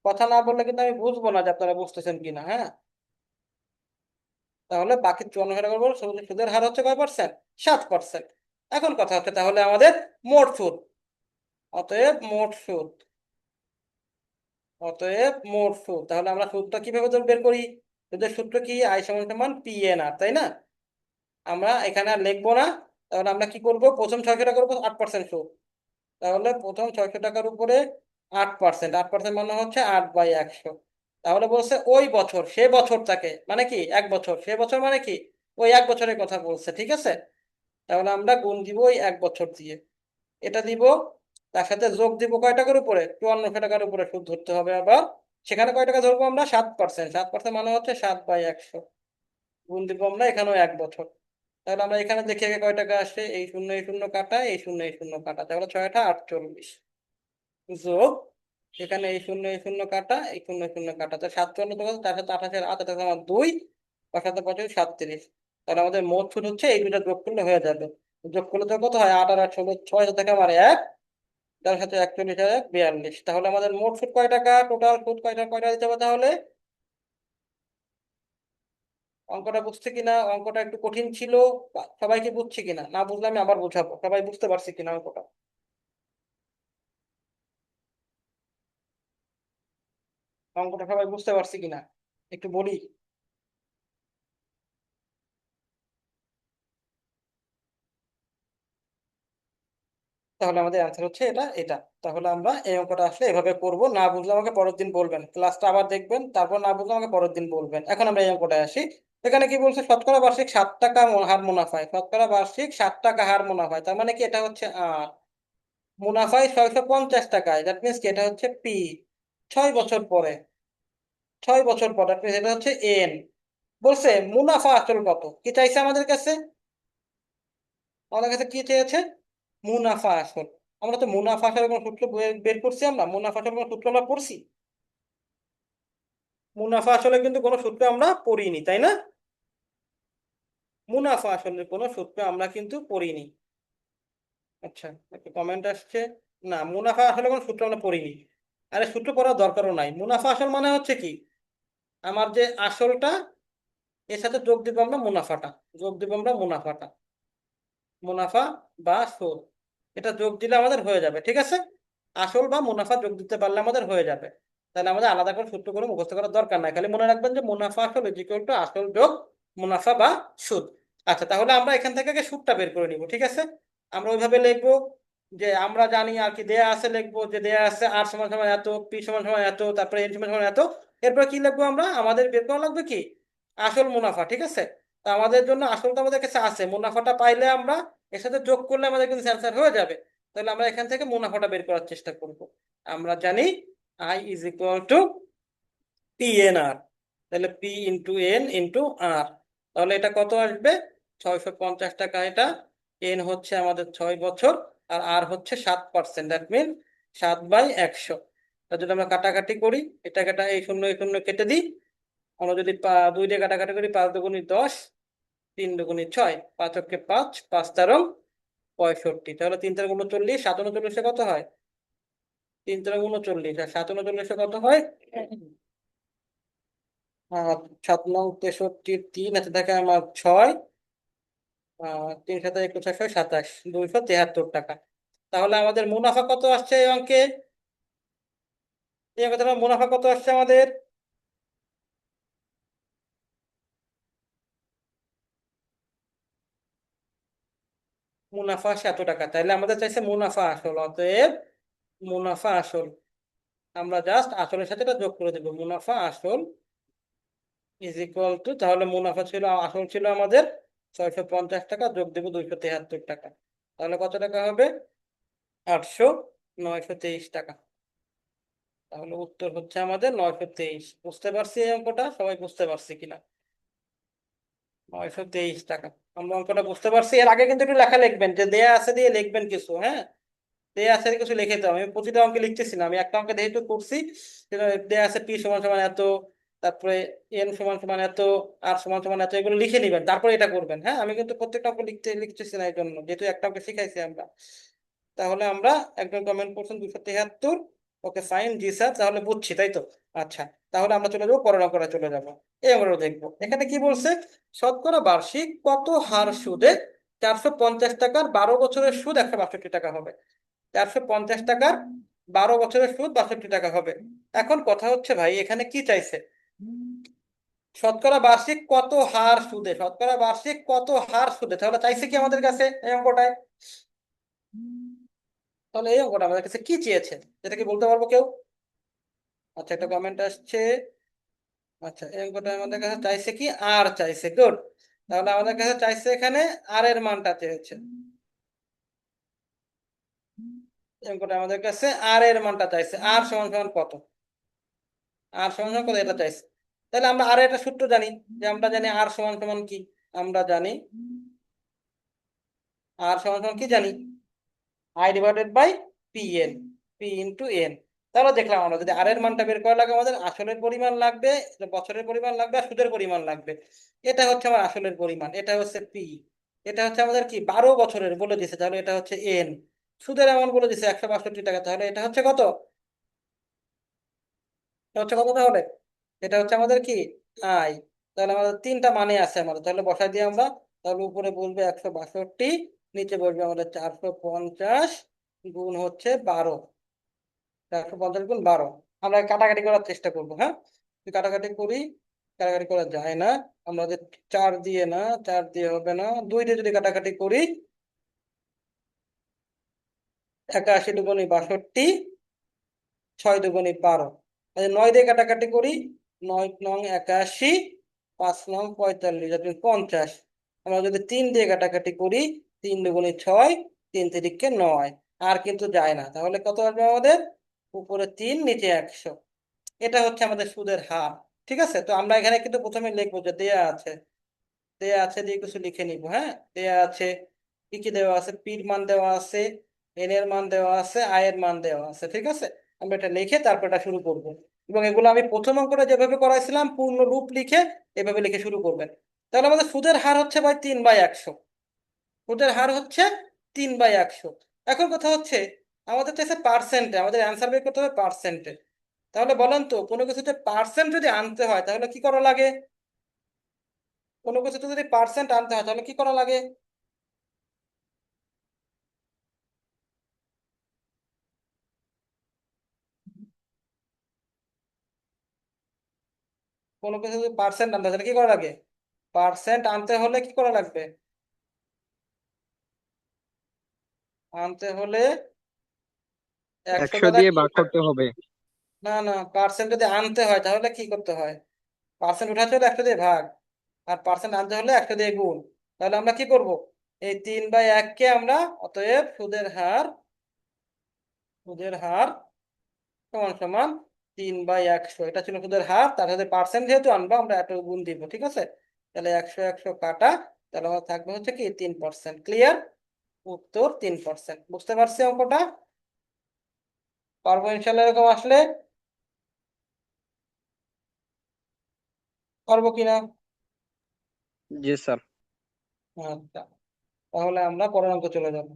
কথা না বললে কিন্তু আমি বুঝবো না যে আপনারা বুঝতেছেন কিনা। হ্যাঁ, তাহলে বাকি 54,000 টাকার উপর সুদের হার হচ্ছে কয় পার্সেন্ট? 7%। এখন কথা হচ্ছে তাহলে আমাদের মোট সুদ। অতএব মোট সুদ, তাহলে আমরা সুদটা কিভাবে বের করি? সুদের সূত্র কি? আই সমান সমান পি এন আর, তাই না? আমরা এখানে আর লিখবো না। তাহলে আমরা কি করব? প্রথম 600 টাকার উপর 8% সুদ। তাহলে প্রথম 600 টাকার উপরে 8%, 8% মানে হচ্ছে 8/100। তাহলে বলছে ওই বছর, সে বছরটাকে মানে কি 1 বছর, সে বছর মানে কি ওই 1 বছরের কথা বলছে, ঠিক আছে? তাহলে আমরা গুণ দিব ওই 1 বছর দিয়ে, এটা দিব। তার সাথে যোগ দিব কয় টাকার উপরে? 54,000 টাকার উপরে সুদ ধরতে হবে আবার। সেখানে কয় টাকা ধরবো আমরা? 7%, 7% মানে হচ্ছে 7/100। গুণ দিব আমরা এখানেও 1 বছর। তাহলে আমরা এখানে দেখি আগে কয় টাকা আসে। এই শূন্য এই শূন্য কাটা, এই শূন্য এই শূন্য কাটা, তাহলে 6 × 8 = 48। যোগ এখানে এই শূন্য এই শূন্য কাটা, এই শূন্য এই শূন্য কাটা, তো 7 × 4 তার সাথে 28 আমার 2, তার সাথে 25 37। তাহলে আমাদের মোট সুদ হচ্ছে এই দুইটা যোগ করলে হয়ে যাবে। যোগ করলে তো কত হয়? 8 আর 8 6 থেকে আমার 1, তার সাথে 41 আর 1 42। তাহলে আমাদের মোট সুদ কয় টাকা? টোটাল সুদ কয়টা কয়টা দিতে হবে তাহলে? অঙ্কটা বুঝছে কিনা? অঙ্কটা একটু কঠিন ছিল। সবাইকে বুঝছে কিনা? না বুঝলে আমি আবার বোঝাবো। সবাই বুঝতে পারছে কিনা অঙ্কটা? অঙ্কটা সবাই বুঝতে পারছে কিনা একটু বলি। তাহলে আমাদের অ্যান্সার হচ্ছে এটা। তাহলে আমরা এই অঙ্কটা আসলে এভাবে করব। না বুঝলে আমাকে পরের দিন বলবেন, ক্লাসটা আবার দেখবেন, তারপর না বুঝলে আমাকে পরের দিন বলবেন। এখন আমরা এই অঙ্কটায় আসি। এখানে কি বলছে? শতকরা বার্ষিক 7 টাকা হার মুনাফায়, শতকরা বার্ষিক 7 টাকা হার মুনাফায়, তার মানে কি এটা হচ্ছে আর। মুনাফায় 650 টাকায়, দ্যাট মিনস কি এটা হচ্ছে পি। 6 বছর পরে, 6 বছর পর, দ্যাট মিনস এটা হচ্ছে এন। বলছে মুনাফা আসল কত, কি চাইছে আমাদের কাছে? আমাদের কাছে কি চেয়েছে? মুনাফা আসল। আমরা তো মুনাফা আসলে কোনো সূত্র বের করছি? আমরা মুনাফা আসলে কোনো সূত্র আমরা পড়ছি? মুনাফা আসলে কিন্তু কোনো সূত্র আমরা পড়িনি, তাই না? মুনাফা আসলে কোনো সূত্র আমরা কিন্তু পড়িনি। আচ্ছা, একটা কমেন্ট আসছে। না, মুনাফা আসলে কোনো সূত্র আমরা পড়িনি। আরে সূত্র পড়ার দরকারও নাই। মুনাফা আসল মানে হচ্ছে কি, আমার যে আসলটা, এর সাথে যোগ দিব আমরা মুনাফাটা, যোগ দিব আমরা মুনাফাটা, মুনাফা বা সুদ, এটা যোগ দিলে আমাদের হয়ে যাবে, ঠিক আছে? আসল বা মুনাফা যোগ দিতে পারলে আমাদের হয়ে যাবে। তাহলে আমাদের আলাদা করে সূত্র করে মুখস্থ করার দরকার নাই, খালি মনে রাখবেন যে মুনাফা আসল ইজ ইকুয়াল টু আসল যোগ মুনাফা বা সুদ। আচ্ছা, তাহলে আমরা এখান থেকে আগে সুদটা বের করে নিব, ঠিক আছে? আমরা ওইভাবে লিখবো যে আমরা জানি আর কি, দেয়া আছে লিখবো যে দেয়া আছে আর সমান সমান এত, পি সমান সমান এত, তারপরে এন সমান সমান এত। এরপর কি লিখবো আমরা? আমাদের বের করা লাগবে কি আসল মুনাফা, ঠিক আছে? তা আমাদের জন্য আসলটা আমাদের কাছে আছে, মুনাফাটা পাইলে আমরা এর সাথে যোগ করলে আমাদের কিন্তু অ্যান্সার হয়ে যাবে। তাহলে আমরা এখান থেকে মুনাফাটা বের করার চেষ্টা করব। আমরা জানি I is equal to P N R. তাহলে P into N into R. তাহলে এটা কত আসবে? 650 টাকা এটা। এন হচ্ছে আমাদের 6 বছর, আর আর হচ্ছে 7%, দ্যাট মিন 7/100। তা যদি আমরা কাটাকাটি করি, এটা কাটা এই শূন্য এই শূন্য কেটে দিই। আমরা যদি 2 দিয়ে কাটাকাটি করি, 5 × 2 = 10, 3 × 2 = 6, 5 × 5, 5 × 65। তাহলে 3 × 39, 7 × 39 কত হয়? 3 × 39 আর 7 × 39 কত হয়? 7 × 9 = 63, হাতে থাকে আমার 6, 3 × 7 = 27, 273 টাকা। তাহলে আমাদের মুনাফা কত আসছে এই অঙ্কে? এই অঙ্কে তাহলে মুনাফা কত আসছে আমাদের? মুনাফা আসে এত টাকা। তাহলে আমাদের চাইছে মুনাফা আসল, অতএব মুনাফা আসল। আমরা জাস্ট আসলের সাথে এটা যোগ করে দেবো, মুনাফা আসল ইজ ইকুয়াল টু, তাহলে মুনাফা ছিল, আসল ছিল আমাদের 650 টাকা, যোগ দেবো 273 টাকা। তাহলে কত টাকা হবে? 800 923 টাকা। তাহলে উত্তর হচ্ছে আমাদের 923। বুঝতে পারছি এই অঙ্কটা? সবাই বুঝতে পারছি কিনা? 923 টাকা। আমরা অঙ্কটা বুঝতে পারছি। এর আগে কিন্তু একটু লেখা লিখবেন, যে দেয়া আছে দিয়ে লিখবেন কিছু, হ্যাঁ? দেয়া আছে দিয়ে কিছু লিখে দাও। আমি প্রতিটা অঙ্কে লিখতেছি না, আমি একটা অঙ্কে যেহেতু করছি, সেটা দেয়া আছে পি সমান সমান এত, তারপরে এন সমান সমান এত, আর সমান সমান এত, এগুলো লিখে নিবেন, তারপরে এটা করবেন। হ্যাঁ, আমি কিন্তু প্রত্যেকটা অঙ্ক লিখতেছি না এই জন্য, যেহেতু একটা অঙ্ক শিখাইছি আমরা। তাহলে আমরা একজন কমেন্ট করছেন 273। ওকে ফাইন, জি স্যার, তাহলে বুঝছি, তাই তো? আচ্ছা, তাহলে আমরা চলে যাবো, পরের অঙ্কটা চলে যাবো। এই অঙ্কটা দেখবো, এখানে কি বলছে, শতকরা বার্ষিক কত হার সুদে 450 টাকার 12 বছরের সুদ 162 টাকা হবে। 450 টাকার 12 বছরের সুদ 62 টাকা হবে। এখন কথা হচ্ছে ভাই, এখানে কি চাইছে, শতকরা বার্ষিক কত হার সুদে, শতকরা বার্ষিক কত হার সুদে, তাহলে চাইছে কি আমাদের কাছে এই অঙ্কটায়? তাহলে এই অঙ্কটা আমাদের কাছে কি চেয়েছে, এটা কি বলতে পারবো কেউ? আচ্ছা, একটা কমেন্ট আসছে। আচ্ছা, এই অঙ্কটা আমাদের কাছে চাইছে কি, আর চাইছে, গুড। তাহলে আমাদের কাছে চাইছে এখানে আর এর মানটা চেয়েছে। এই অঙ্কটা আমাদের কাছে আর এর মানটা চাইছে, আর সমান সমান কত, আর সমান সমান কত এটা চাইছে। তাহলে আমরা আর একটা সূত্র জানি, যে আমরা জানি আর সমান সমান কি, আমরা জানি আর সমান সমান কি জানি, I divided by P N, P into N. তাহলে দেখলাম আমরা, যদি আর এর মানটা বের করা লাগে, আমাদের আসলের পরিমাণ লাগবে, বছরের পরিমাণ লাগবে, আর সুদের পরিমাণ লাগবে। এটা হচ্ছে আমার আসলের পরিমাণ, এটা হচ্ছে পি। এটা হচ্ছে আমাদের কি 12 বছরের বলে দিছে, তাহলে এটা হচ্ছে এন। সুদের অ্যামাউন্ট বলে দিছে 162 টাকা, তাহলে এটা হচ্ছে কত, এটা হচ্ছে কত তাহলে, এটা হচ্ছে আমাদের কি আই। তাহলে আমাদের তিনটা মানে আছে আমাদের, তাহলে বসাই দিয়ে আমরা, তাহলে উপরে বলবে 162, নিচে বলবে আমাদের 450 গুণ হচ্ছে 12, 450 গুণ 12। আমরা কাটাকাটি করার চেষ্টা করবো, হ্যাঁ, যদি কাটাকাটি করি, কাটাকাটি করা যায় না আমাদের, 4 দিয়ে না, 4 দিয়ে হবে না, 2 দিয়ে যদি কাটাকাটি করি, 81 দুগুণে 62, 6 দুগুণে 12। 9 দিয়ে কাটাকাটি করি, 9 নং 81, 5 নং 45, 50। আমরা যদি 3 দিয়ে কাটাকাটি করি, 3 দুগুণে 6, 3 তিরিকে 9, আর কিন্তু যায় না, তাহলে কত আসবে আমাদের, উপরে 3 নিচে 100। এটা হচ্ছে আমাদের সুদের হার। ঠিক আছে, তো আমরা এখানে কিন্তু প্রথমে লিখবো যে দেয়া আছে, দেয়া আছে দিয়ে কিছু লিখে নিব। হ্যাঁ, দেয়া আছে, কি কি দেওয়া আছে, পির মান দেওয়া আছে, এন এর মান দেওয়া আছে, আই এর মান দেওয়া আছে। ঠিক আছে, আমরা এটা লিখে তারপর এটা শুরু করব। এবং এগুলো আমি প্রথম অঙ্কটা যেভাবে করাইছিলাম পূর্ণ রূপ লিখে এভাবে লিখে শুরু করবেন। তাহলে আমাদের সুদের হার হচ্ছে ভাই 3/100, সুদের হার হচ্ছে 3/100। এখন কথা হচ্ছে, আমাদের চাইছে পার্সেন্টে, আমাদের অ্যান্সার বের করতে হবে পার্সেন্টে। তাহলে বলেন তো, কোনো কিছুতে পার্সেন্ট যদি আনতে হয় তাহলে কি করা লাগে, কোনো কিছুতে যদি পার্সেন্ট আনতে হয় তাহলে কি করা লাগে? কোনো কিছু যদি পার্সেন্ট আনতে হয় তাহলে কি করা লাগে? পার্সেন্ট আনতে হলে কি করা লাগবে? আনতে হলে 100 100 দ্বারা দিয়ে কি, ভাগ করতে হবে। না না, পার্সেন্ট যদি আনতে হয় তাহলে কি করতে হয়? পার্সেন্ট উঠাতে হলে 100 দিয়ে ভাগ, আর পার্সেন্ট আনতে হলে 100 দিয়ে গুণ। তাহলে আমরা কি করব, এই 3/1 কে আমরা, অতএব সুদের হার সমান সমান 3/100, এটা ছিল সুদের হার, তার সাথে পার্সেন্ট যেহেতু আনবো আমরা এত গুণ দিব। ঠিক আছে, তাহলে 100 100 কাটা, তাহলে আমার থাকবে হচ্ছে কি 3%। ক্লিয়ার, উত্তর 3%। বুঝতে পারছি অঙ্কটা? পারবো ইনশাল্লাহ এরকম আসলে, পারবো কিনা? জি স্যার। আচ্ছা, তাহলে আমরা পরের অঙ্ক চলে যাবো।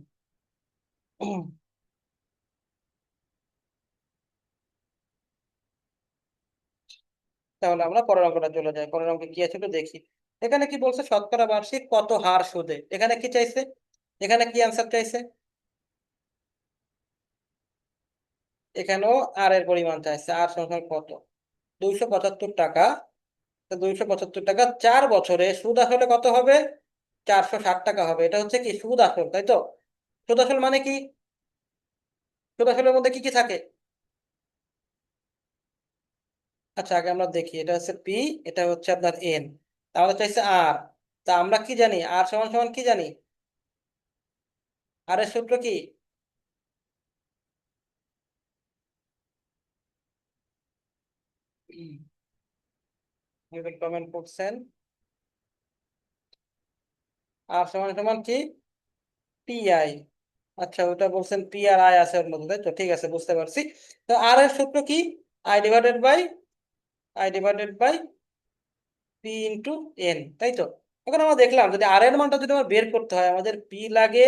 তাহলে আমরা পরের অঙ্কটা চলে যাই, পরের অঙ্কে কি আছে একটু দেখি। এখানে কি বলছে, শতকরা বার্ষিক কত হার সুদে, এখানে কি চাইছে, এখানে কি অ্যান্সার চাইছে, এখানেও আর এর পরিমাণ চাইছে, আর সমান কত, 275 টাকা। 275 টাকা 4 বছরে সুদ আসলে কত হবে, 460 টাকা হবে। এটা হচ্ছে কি সুদ আসল, তাই তো? সুদ আসল মানে কি, সুদ আসলের মধ্যে কি কি থাকে? আচ্ছা, আগে আমরা দেখি, এটা হচ্ছে পি, এটা হচ্ছে আপনার এন, তাহলে চাইছে আর। তা আমরা কি জানি, আর সমান সমান কি জানি, আর এর সূত্র কি, কমেন্ট করছেন, আর সমান সমান কি, পি আই। আচ্ছা, ওটা বলছেন পি আর আই আছে ওর মধ্যে, তাই তো? ঠিক আছে, বুঝতে পারছি। তো আর এর সূত্র কি, I divided by I divided by P into N, তাই তো? এখন আমরা দেখলাম যদি আর এর মানটা যদি আমার বের করতে হয়, আমাদের পি লাগে,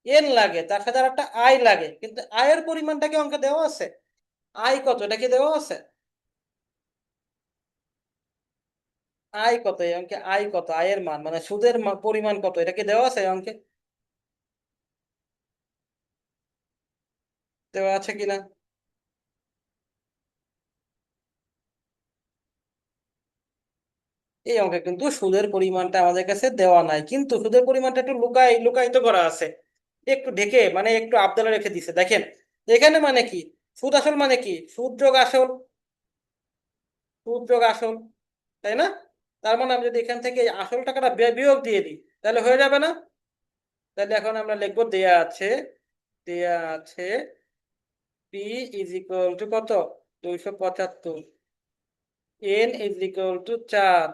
এন লাগে, তার সাথে আর একটা আই লাগে, কিন্তু আই এর পরিমাণটা কি অঙ্কে দেওয়া আছে? আই কত, এটা কি দেওয়া আছে? আই কত এই অঙ্কে? আই কত, আই এর মান মানে সুদের পরিমাণ কত, এটা কি দেওয়া আছে এই অঙ্কে? দেওয়া আছে কিনা? এই অঙ্কে কিন্তু সুদের পরিমাণটা আমাদের কাছে দেওয়া নাই, কিন্তু সুদের পরিমাণটা একটু লুকায়িত করা আছে, একটু ঢেকে, মানে একটু আবদালে রেখে দিছে। দেখেন এখানে মানে কি, সুদ আসল মানে কি, সুদ যোগ আসল, সুদ যোগ আসল, তাই না? তার মানে আমি যদি এখান থেকে এই আসল টাকাটা বিয়োগ দিয়ে দিই, তাহলে হয়ে যাবে না? তাহলে এখন আমরা লিখবো, দেয়া আছে পি ইজ ইকুয়াল টু কত, 275, এন ইজ ইকুয়াল টু 4,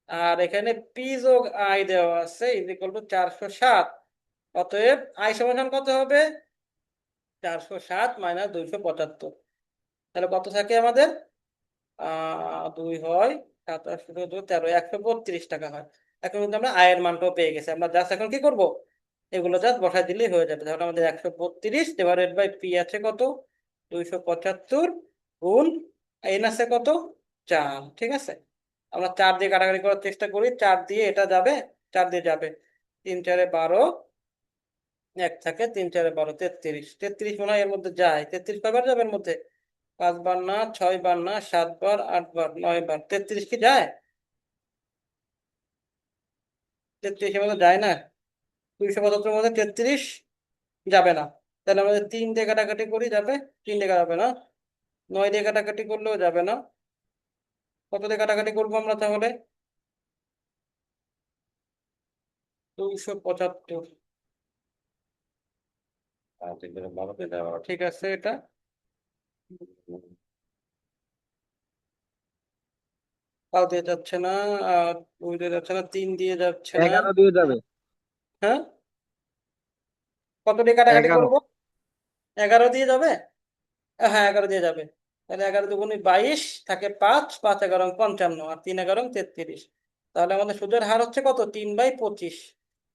আর এখানে পি যোগ আই দেওয়া আছে ইজ ইকুয়াল টু 407। অতএব আই সমাধান কত হবে? 407 মাইনাস 275। তাহলে কত থাকে আমাদের? 2 হয় 27, 13, 132 টাকা হয়। এখন কিন্তু আমরা আয়ের মানটাও পেয়ে গেছি। আমরা জাস্ট এখন কি করব, এগুলো জাস্ট বসাই দিলেই হয়ে যাবে। তাহলে আমাদের 132 ডিভাইডেড বাই পি আছে কত, 275, গুণ এন আছে কত, 4। ঠিক আছে, আমরা 4 দিয়ে কাটাকাটি করার চেষ্টা করি, 4 দিয়ে এটা যাবে, 4 দিয়ে যাবে, 3 4 12, 1 থাকে, 3 4 12, 33, 33 মনে হয় এর মধ্যে যায়। 33 কয়বার যাবে এর মধ্যে? 5 বার না, 6 বার না, 7 বার, 8 বার, 9 বার। 33 কি যায়? 33 এর মধ্যে যায় না। 275 মধ্যে 33 যাবে না। তাহলে আমাদের 3 দিয়ে কাটাকাটি করি, যাবে? 3 দিয়ে যাবে না। 9 দিয়ে কাটাকাটি করলেও যাবে না। কত দিয়ে কাটাকাটি করবো আমরা তাহলে? 275। ঠিক আছে, এটা তাও দিয়ে যাচ্ছে না, আর 2 দিয়ে যাচ্ছে না, 3 দিয়ে যাচ্ছে না। 11 দিয়ে যাবে। হ্যাঁ, কত দিয়ে কাটাকাটি 11। করবো? 11 দিয়ে যাবে? হ্যাঁ, 11 দিয়ে যাবে। তাহলে 11 দুগুণে 22 থাকে, 5 5 11 55, আর 3 11 33। তাহলে আমাদের সুদের হার হচ্ছে কত, 3/25।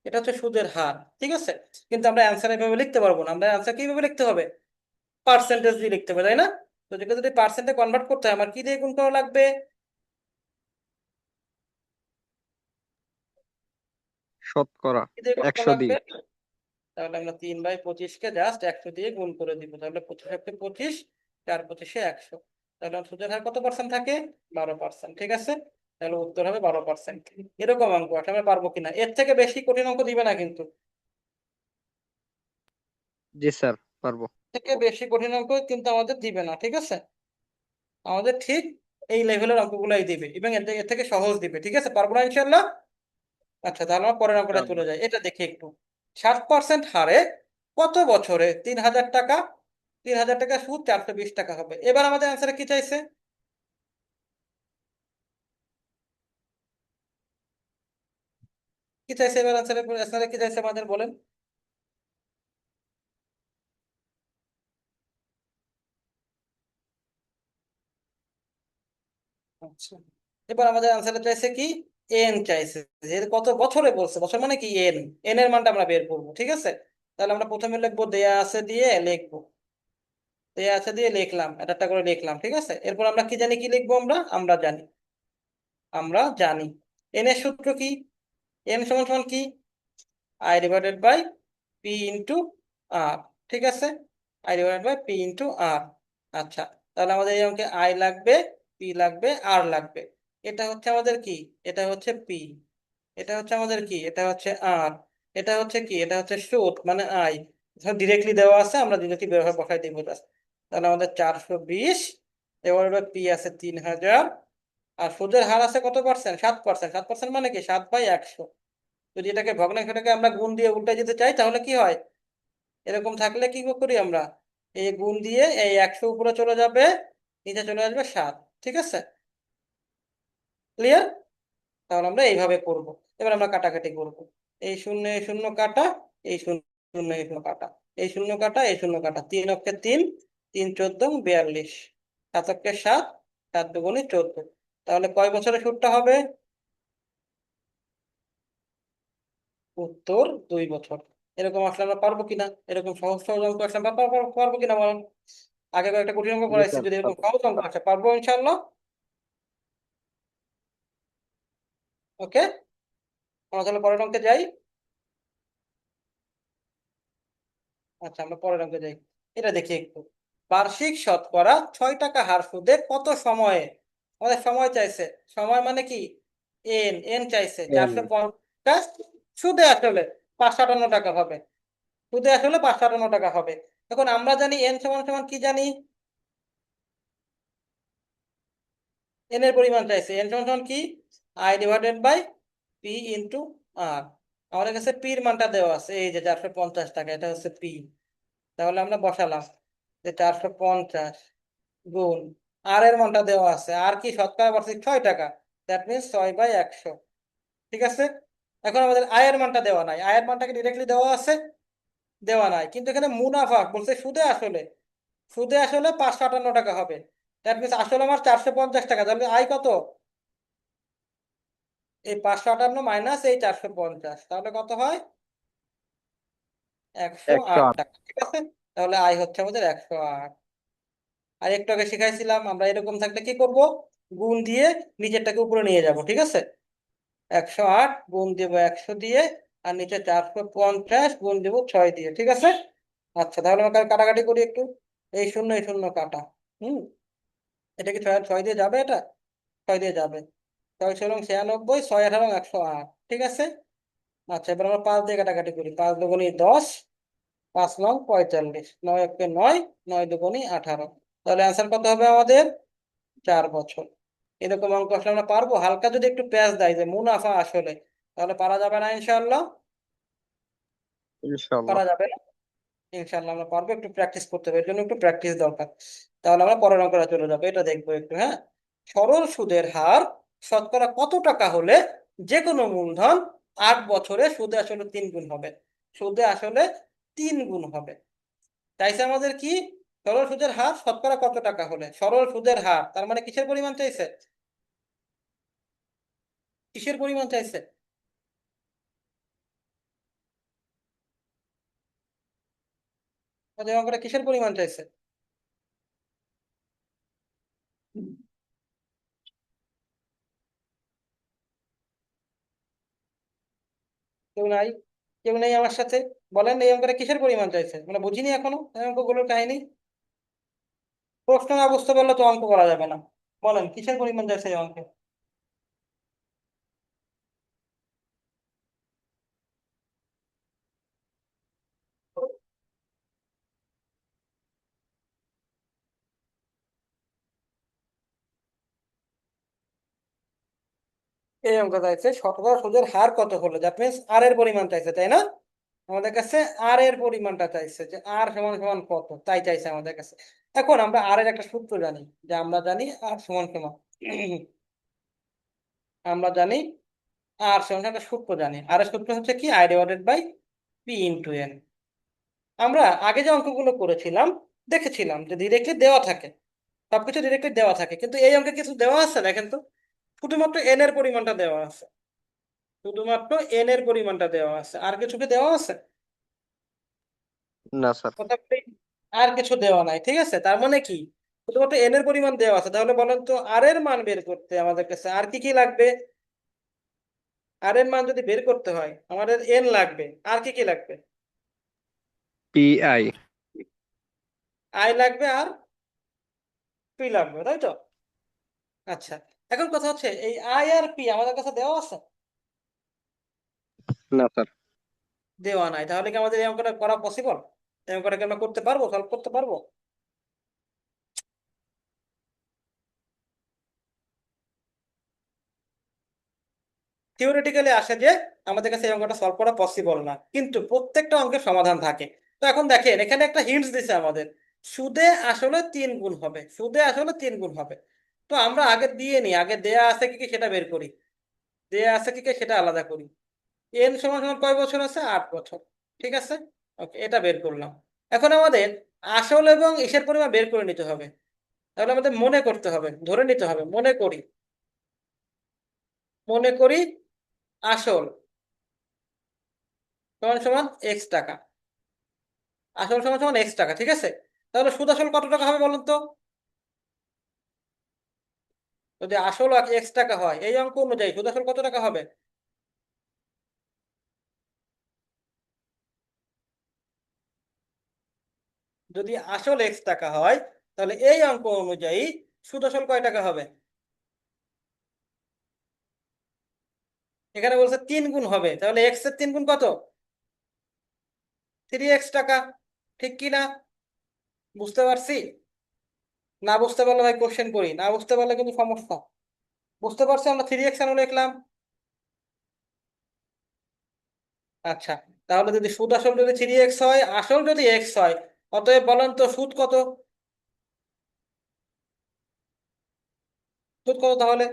এটা হচ্ছে সুদের হার, ঠিক আছে? কিন্তু আমরা অ্যান্সার এভাবে লিখতে পারবো না। আমরা অ্যান্সার কিভাবে লিখতে হবে? পার্সেন্টেজ দিয়ে লিখতে হবে, তাই না? তো যেটা যদি পার্সেন্টে কনভার্ট করতে হয়, আমার কি দিয়ে গুণ করা লাগবে? শতকরা কি দিয়ে গুণ করা 100 লাগবে? দিয়ে। তাহলে আমরা 3/25 কে জাস্ট 100 দিয়ে গুণ করে দিব। তাহলে 25 25, 4 25 100। তাহলে আমার সুদের হার কত পার্সেন্ট থাকে? 12%। ঠিক আছে, তাহলে উত্তর হবে 12%। এরকম অঙ্ক আসলে আমরা পারবো কিনা, এর থেকে বেশি কঠিন অঙ্ক দিবে না কিন্তু। জি স্যার, পারবো। থেকে বেশি কঠিন অঙ্ক কিন্তু আমাদের দিবে না, ঠিক আছে? আমাদের ঠিক এই লেভেলের অঙ্কগুলাই দিবে, এবং এর থেকে সহজ দিবে। ঠিক আছে, পারবো না ইনশাল্লাহ? আচ্ছা, তাহলে আমরা পরের অঙ্কটা চলে যাই, এটা দেখি একটু। 7% হারে কত বছরে 3000 টাকা, 3000 টাকা সুদ 420 টাকা হবে? এবার আমাদের অ্যান্সারে কি চাইছে? কি চাইছে এবার অ্যান্সারে কি চাইছে আমাদের, বলেন? আচ্ছা, এবার আমাদের অ্যান্সারে চাইছে কি, এন চাইছে। যে কত বছরে বলছে, বছর মানে কি, এন, এন এর মানটা আমরা বের করবো। ঠিক আছে, তাহলে আমরা প্রথমে লিখবো, দেয়া আছে দিয়ে লিখবো, দেয়া আছে দিয়ে লিখলাম, এটা একটা করে লিখলাম। ঠিক আছে, এরপর আমরা কি জানি, কি লিখবো আমরা, আমরা জানি এন এর সূত্র কি, এন সমান সমান কি, I divided by P into R. ঠিক আছে, I divided by P into R. আচ্ছা, তাহলে আমাদের এই অঙ্কে আই লাগবে, পি লাগবে, আর লাগবে। এটা হচ্ছে আমাদের কি, এটা হচ্ছে পি, এটা হচ্ছে আমাদের কি, এটা হচ্ছে আর, এটা হচ্ছে কি, এটা হচ্ছে সুদ মানে আই। ডিরেক্টলি দেওয়া আছে, আমরা ডিরেক্টলি ব্যবহার বসাই দিব just। তাহলে আমাদের 420, এবার পি আছে 3000, আর সুদের হার আছে কত পার্সেন্ট, 7%। 7% মানে কি, 7/100। যদি এটাকে ভগ্নাংশটাকে আমরা গুণ দিয়ে উল্টে যেতে চাই, তাহলে কি হয়? এরকম থাকলে কি করি আমরা, এই গুণ দিয়ে এই 100 উপরে চলে যাবে, নিচে চলে আসবে 7। ঠিক আছে, ক্লিয়ার? তাহলে আমরা এইভাবে করব। এবার আমরা কাটাকাটি করব, এই শূন্য এই শূন্য কাটা, এই শূন্য শূন্য এই শূন্য কাটা, এই শূন্য কাটা, এই শূন্য কাটা, 3 অক্ষে 3, 3 14 42, 7 অক্ষে 7, 7 দুগুণে 14। তাহলে কয় বছরে সুদটা হবে? উত্তর 2 বছর। এরকম আসলে আমরা পারবো কিনা? এরকম সহজ সহজ অঙ্ক আসলে আমরা পারবো কিনা বলেন? আগে একটা কঠিন অঙ্ক জি করাইছি, স্যার যদি এরকম পারবো। সহজ অঙ্ক আসে পারবো ইনশাল্লাহ। ওকে, আমরা তাহলে পরের অঙ্কে যাই। আচ্ছা, আমরা পরের অঙ্কে যাই। এটা দেখি একটু। বার্ষিক শতকরা 6 টাকা হার সুদে কত সময়ে? আমাদের সময় চাইছে। সময় মানে কি? এন এন চাইছে এন 450। সুদে আসলে 558 টাকা হবে। সুদে আসলে 558 টাকা হবে। এখন আমরা জানি এন সমান সমান কি জানি? এন এর পরিমাণ চাইছে। এন সমান সমান কি? I divided by P into R. আমাদের কাছে পির মানটা দেওয়া আছে, এই যে 450 টাকা, এটা হচ্ছে পি। তাহলে আমরা বসালাম যে 450 গুণ আর এর মানটা দেওয়া আছে। আর কি? শতকরা বার্ষিক 6 টাকা, দ্যাট মিনস 6/100। ঠিক আছে। এখন আমাদের আয়ের মানটা দেওয়া নাই। আয়ের মানটাকে ডিরেক্টলি দেওয়া আছে? দেওয়া নাই। কিন্তু এখানে মুনাফা বলছে সুদে আসলে। সুদে আসলে 558 টাকা হবে। দ্যাট মিনস আসলে আমার 450 টাকা। তাহলে আয় কত? এই 558 মাইনাস এই 450, তাহলে কত হয়? 108 108। টাকা ঠিক আছে। তাহলে আয় হচ্ছে আমাদের 108। আর একটু আগে শিখাইছিলাম আমরা এরকম থাকলে কি করব? গুণ দিয়ে নিচেরটাকে উপরে নিয়ে যাব। ঠিক আছে। 108 গুণ দেবো 100 দিয়ে, আর নিচে 450 গুণ দেবো 6 দিয়ে। ঠিক আছে। আচ্ছা, তাহলে আমরা কাটাকাটি করি একটু। এই শূন্য এই শূন্য কাটা। হুম। এটা কি 6 দিয়ে যাবে? এটা 6 দিয়ে যাবে। 6 6 96, 6 18 108। ঠিক আছে। আচ্ছা, এবার আমরা 5 দিয়ে কাটাকাটি করি। 5 দুগুণি 10, 5 নং 45, 9 একে 9, 9 দুগুণি 18। তাহলে অ্যান্সার কত হবে আমাদের? 4 বছর। এরকম অঙ্ক আসলে আমরা পারবো? হালকা যদি একটু প্যাঁচ দেয় যে মুনাফা আসলে, তাহলে পারা যাবে না ইনশাল্লাহ? ইনশাল্লাহ। পারা যাবে না? ইনশাল্লাহ আমরা পারবো। একটু প্র্যাকটিস করতে হবে, এর জন্য একটু প্র্যাকটিস দরকার। তাহলে আমরা পরের অঙ্কটা চলে যাবো, এটা দেখবো একটু। হ্যাঁ, সরল সুদের হার শতকরা কত টাকা হলে যে কোনো মূলধন 8 বছরে সুদে আসলে 3 গুণ হবে? সুদে আসলে 3 গুণ হবে। চাইছে আমাদের কি? সরল সুদের হার শতকরা কত টাকা হলে। সরল সুদের হার তার মানে কিসের পরিমাণ চাইছে? কিসের পরিমাণ চাইছে? আমাদের অঙ্কটা কিসের পরিমাণ চাইছে? কেউ নাই? কেউ নেই আমার সাথে? বলেন, এই অঙ্কটা কিসের পরিমাণ চাইছে? মানে বুঝিনি এখনো এই অঙ্কগুলোর কাহিনী। প্রশ্ন না বুঝতে পারলে তো অঙ্ক করা যাবে না। বলেন কিসের পরিমাণ চাইছে এই অঙ্কে? এই অঙ্ক চাইছে শতকরা সুদের হার কত হলো, দ্যাট মিনস আর এর পরিমাণ চাইছে, তাই না? আমাদের কাছে আর এর পরিমাণটা চাইছে, যে আর সমান সমান কত, তাই চাইছে আমাদের কাছে। এখন আমরা আর এর একটা সূত্র জানি, যে আমরা জানি আর সমান সমান আমরা জানি আর সমান সমান একটা সূত্র জানি। আর এর সূত্র হচ্ছে কি? I divided by P into N. আমরা আগে যে অঙ্কগুলো করেছিলাম দেখেছিলাম যে ডিরেক্টলি দেওয়া থাকে, সবকিছু ডিরেক্টলি দেওয়া থাকে, কিন্তু এই অঙ্কে কিছু দেওয়া আছে দেখেন তো। শুধুমাত্র এন এর পরিমাণটা দেওয়া আছে। শুধুমাত্র এন এর পরিমাণটা দেওয়া আছে, আর কিছু কি দেওয়া আছে? না স্যার। কথা বলি, আর কিছু দেওয়া নাই। ঠিক আছে, তার মানে কি? শুধুমাত্র এন এর পরিমাণ দেওয়া আছে। তাহলে বলেন তো, আর এর মান বের করতে আমাদের কাছে আর কি কি লাগবে? আর এর মান যদি বের করতে হয় আমাদের এন লাগবে। আর কি কি লাগবে? পিআই। আই লাগবে আর পি লাগবে, তাই তো? আচ্ছা, এখন কথা হচ্ছে এই আই আর পি আমাদের কাছে দেওয়া আছে? না স্যার। দেওয়া নাই। তাহলে কি আমাদের এই অঙ্কটা করা পসিবল? এই অঙ্কটা কি আমরা করতে পারবো, সলভ করতে পারবো? থিওরিটিক্যালি আসে যে আমাদের কাছে এই অঙ্কটা সলভ করা পসিবল না, কিন্তু প্রত্যেকটা অঙ্কের সমাধান থাকে। তো এখন দেখেন, এখানে একটা হিন্টস দিছে আমাদের, সুদে আসলে 3 গুণ হবে। সুদে আসলে 3 গুণ হবে। তো আমরা আগে দিয়ে নিই, আগে দেয়া আছে কি কি সেটা বের করি। দেয়া আছে কি কি সেটা আলাদা করি। এন সমান সমান কয় বছর আছে? 8 বছর। ঠিক আছে। ওকে, এটা বের করলাম। এখন আমাদের আসল এবং ইসের পরিমাণ বের করে নিতে হবে। তাহলে আমাদের মনে করতে হবে, ধরে নিতে হবে, মনে করি মনে করি আসল সমান সমান এক্স টাকা, আসল সমান সমান এক্স টাকা, ঠিক আছে? তাহলে সুদ আসল কত টাকা হবে বলুন তো? যদি আসল এক্স টাকা হয় এই অঙ্ক অনুযায়ী সুদ আসল কত টাকা হবে? যদি আসল এক্স টাকা হয় তাহলে এই অঙ্ক অনুযায়ী সুদ আসল কয় টাকা হবে? এখানে বলছে 3 গুণ হবে, তাহলে এক্স এর 3 গুণ কত? 3x টাকা, ঠিক কি না? বুঝতে পারছি? না বুঝতে পারলে ভাই কোশ্চেন করি, না বুঝতে পারলে কিন্তু সমস্যা। বুঝতে পারছি আমরা 3x কেন লিখলাম? আচ্ছা, তাহলে যদি সুদ আসল যদি 3x হয়, আসল যদি x হয়, অতএব বলেন তো সুদ কত? সুদ কত তাহলে?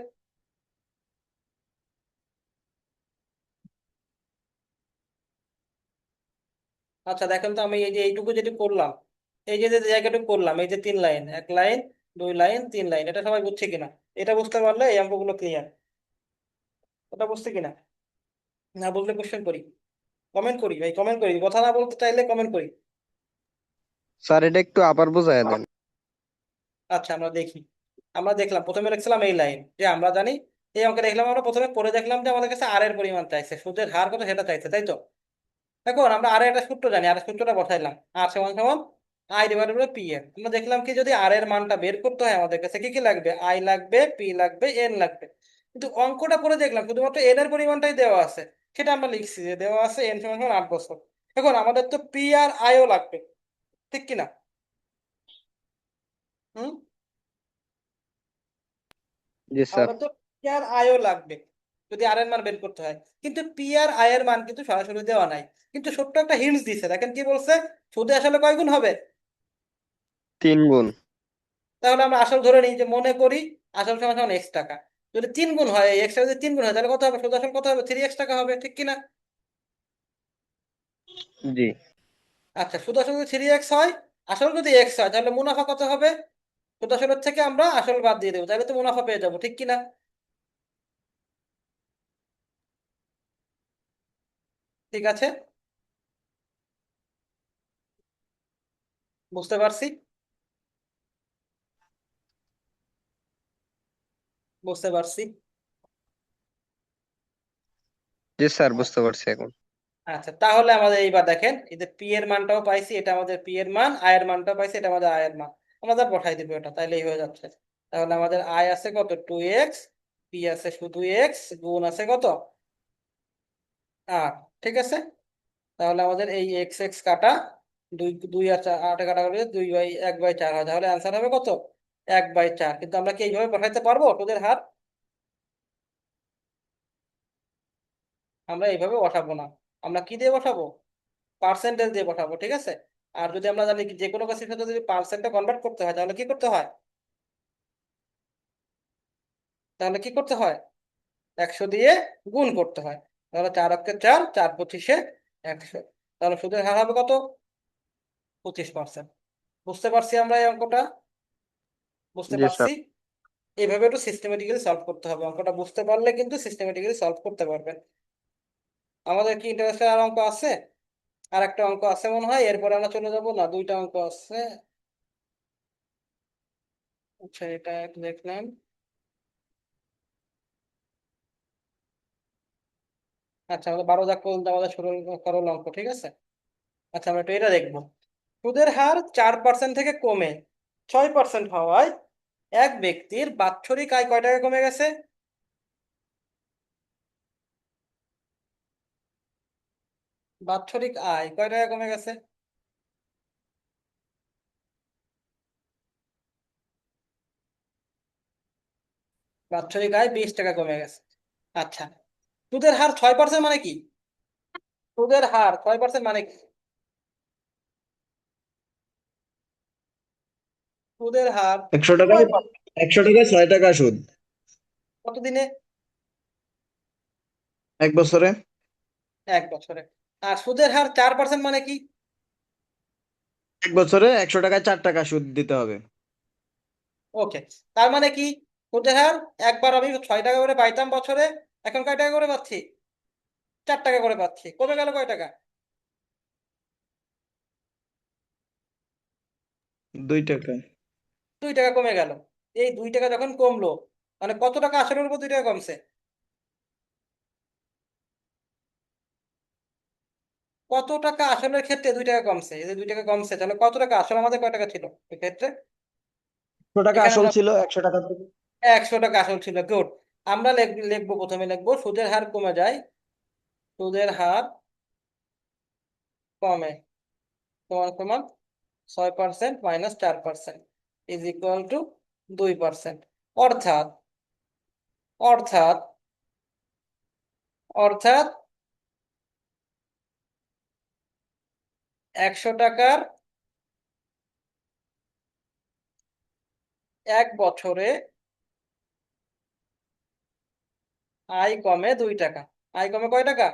আচ্ছা দেখেন তো, আমি এই যে এইটুকু যেটি করলাম, এই যে যে জায়গাটুকু করলাম, এই যে 3 লাইন, 1 লাইন 2 লাইন 3 লাইন, এটা সবাই বুঝছে কিনা? এটা বুঝতে পারলে এই অঙ্কগুলো ক্লিয়ার। ওটা বুঝছে কিনা? না বুঝলে কোশ্চেন করি, কমেন্ট করি ভাই, কমেন্ট করি, কথা না বলতে চাইলে কমেন্ট করি। স্যার এটা একটু আবার বোঝায় দেন। আচ্ছা আমরা দেখি। আমরা দেখলাম প্রথমে লিখছিলাম এই লাইন, যে আমরা জানি এই অঙ্কে দেখলাম, আমরা প্রথমে পড়ে দেখলাম যে আমাদের কাছে আর এর পরিমাণ চাইছে, সুদের হার কত সেটা চাইছে, তাই তো? এখন আমরা আর একটা সূত্র জানি, আর সূত্রটা বসাইলাম, আর সমান সমান আই ডিভাইডেড বাই পি এর। আমরা দেখলাম কি, যদি আর এর মানটা বের করতে হয় আমাদের কাছে কি কি লাগবে? আই লাগবে, পি লাগবে, এন লাগবে। কিন্তু অঙ্কটা পড়ে দেখলাম শুধুমাত্র এন এর পরিমাণটাই দেওয়া আছে, সেটা আমরা লিখছি যে দেওয়া আছে এন সমান সমান 8 বছর। এখন আমাদের তো পি আর আইও লাগবে, ঠিক কিনা? হুম, জি স্যার। আমাদের তো পি আর আইও লাগবে যদি আর এর মান বের করতে হয়। কিন্তু পি আর আই এর মান কিন্তু সরাসরি দেওয়া নাই, কিন্তু ছোট্ট একটা হিন্টস দিছে, দেখেন কি বলছে, সুদে আসলে কয় গুণ হবে? 3 গুণ। তাহলে আমরা আসল ধরে নিই, যে মনে করি আসল সমান সমান এক্স টাকা। যদি 3 গুণ হয়, এক্স যদি 3 গুণ হয়, তাহলে কত হবে? সুদ আসল কত হবে? 3x টাকা হবে, ঠিক কিনা? জি। আচ্ছা, সুদ আসল যদি 3x হয়, আসল যদি এক্স হয়, তাহলে মুনাফা কত হবে? সুদ আসলের থেকে আমরা আসল বাদ দিয়ে দেবো, তাহলে তো মুনাফা পেয়ে যাবো, ঠিক কিনা? ঠিক আছে, বুঝতে পারছি, বুঝতে পারছি। জি স্যার, বুঝতে পারছি এখন। আচ্ছা, তাহলে আমাদের এইবার দেখেন, এই যে পি এর মানটাও পাইছি, এটা আমাদের পি এর মান, আয়ের মানটাও পাইছি, এটা আমাদের আয়ের মান। আমরা যা বসাই দিব এটা, তাইলেই হয়ে যাচ্ছে। তাহলে আমাদের আয় আছে কত? 2x, পি আছে শুধু এক্স, গুণ আছে কত? 8, ঠিক আছে? তাহলে আমাদের এই এক্স এক্স কাটা, দুই দুই আর 8 কাটা করে 2/1/4 হয়, তাহলে অ্যান্সার হবে কত? 1/4। কিন্তু আমরা কি এইভাবে বসাইতে পারবো সুদের হার? আমরা এইভাবে বসাবো না, আমরা কি দিয়ে বসাবো? পার্সেন্টেজ দিয়ে বসাবো, ঠিক আছে? আর যদি আমরা জানি কি যে কোনো কিছুর সাথে যদি পার্সেন্টে কনভার্ট করতে হয়, তাহলে কি করতে হয়? তাহলে কি করতে হয়? 100 দিয়ে গুণ করতে হয়। তাহলে 4 অক্ষে 4, 4×25 100। তাহলে সুদের হার হবে কত? 25%। বুঝতে পারছি আমরা এই অঙ্কটা? বুঝতে জি পারছি। স্যার। এইভাবে একটু সিস্টেমেটিক্যালি সলভ করতে হবে, অঙ্কটা বুঝতে পারলে কিন্তু সিস্টেমেটিক্যালি সলভ করতে পারবেন। আমাদের কি ইন্টারেস্টের আর অঙ্ক আছে? আর একটা অঙ্ক আছে মনে হয়, এরপরে আমরা চলে যাব, না দুইটা অঙ্ক আছে। আচ্ছা, এটা একটু দেখলাম। আচ্ছা, আমাদের 12 দাগ পর্যন্ত আমাদের সরল সরল অঙ্ক, ঠিক আছে? আচ্ছা, আমরা একটু এটা দেখবো। সুদের হার 4% থেকে কমে 6% হওয়ায় এক ব্যক্তির বাৎসরিক আয় কয় টাকা কমে গেছে? বাৎসরিক আয় কয় টাকা কমে গেছে? বাৎসরিক আয় 20 টাকা কমে গেছে। আচ্ছা, সুদের হার 6% মানে কি? সুদের হার 6% মানে কি? সুদের হার 100 টাকায় 6%। 100 টাকায় 6 টাকা সুদ কতদিনে? 1 বছরে। 1 বছরে। আর সুদের হার 4% মানে কি? 1 বছরে 100 টাকায় 4 টাকা সুদ দিতে হবে। ওকে, তার মানে কি, সুদের হার একবার আমি 6 টাকা করে পাইতাম বছরে, এখন কয় টাকা করে পাচ্ছি? 4 টাকা করে পাচ্ছি। কমে গেল কয় টাকা? 2 টাকা। 2 টাকা কমে গেল। এই 2 টাকা যখন কমলো, মানে কত টাকা আসলের উপর 2 টাকা কমছে? কত টাকা আসলের ক্ষেত্রে 2 টাকা কমছে? এই যে 2 টাকা কমছে, তাহলে কত টাকা আসল আমাদের কয় টাকা ছিল এক্ষেত্রে? 100 টাকা এখানে আসল আমরা ছিল, 100 টাকা থেকে 100 টাকা আসল ছিল। গুড। আমরা লিখবো, প্রথমে লিখবো সুদের হার কমে যায়, সুদের হার কমে, সমান সমান 6% মাইনাস 4% ইজ ইকুয়াল টু 2%। অর্থাৎ অর্থাৎ অর্থাৎ 100 টাকার 1 বছরে আয় কমে 2 টাকা। আয় কমে কয় টাকা?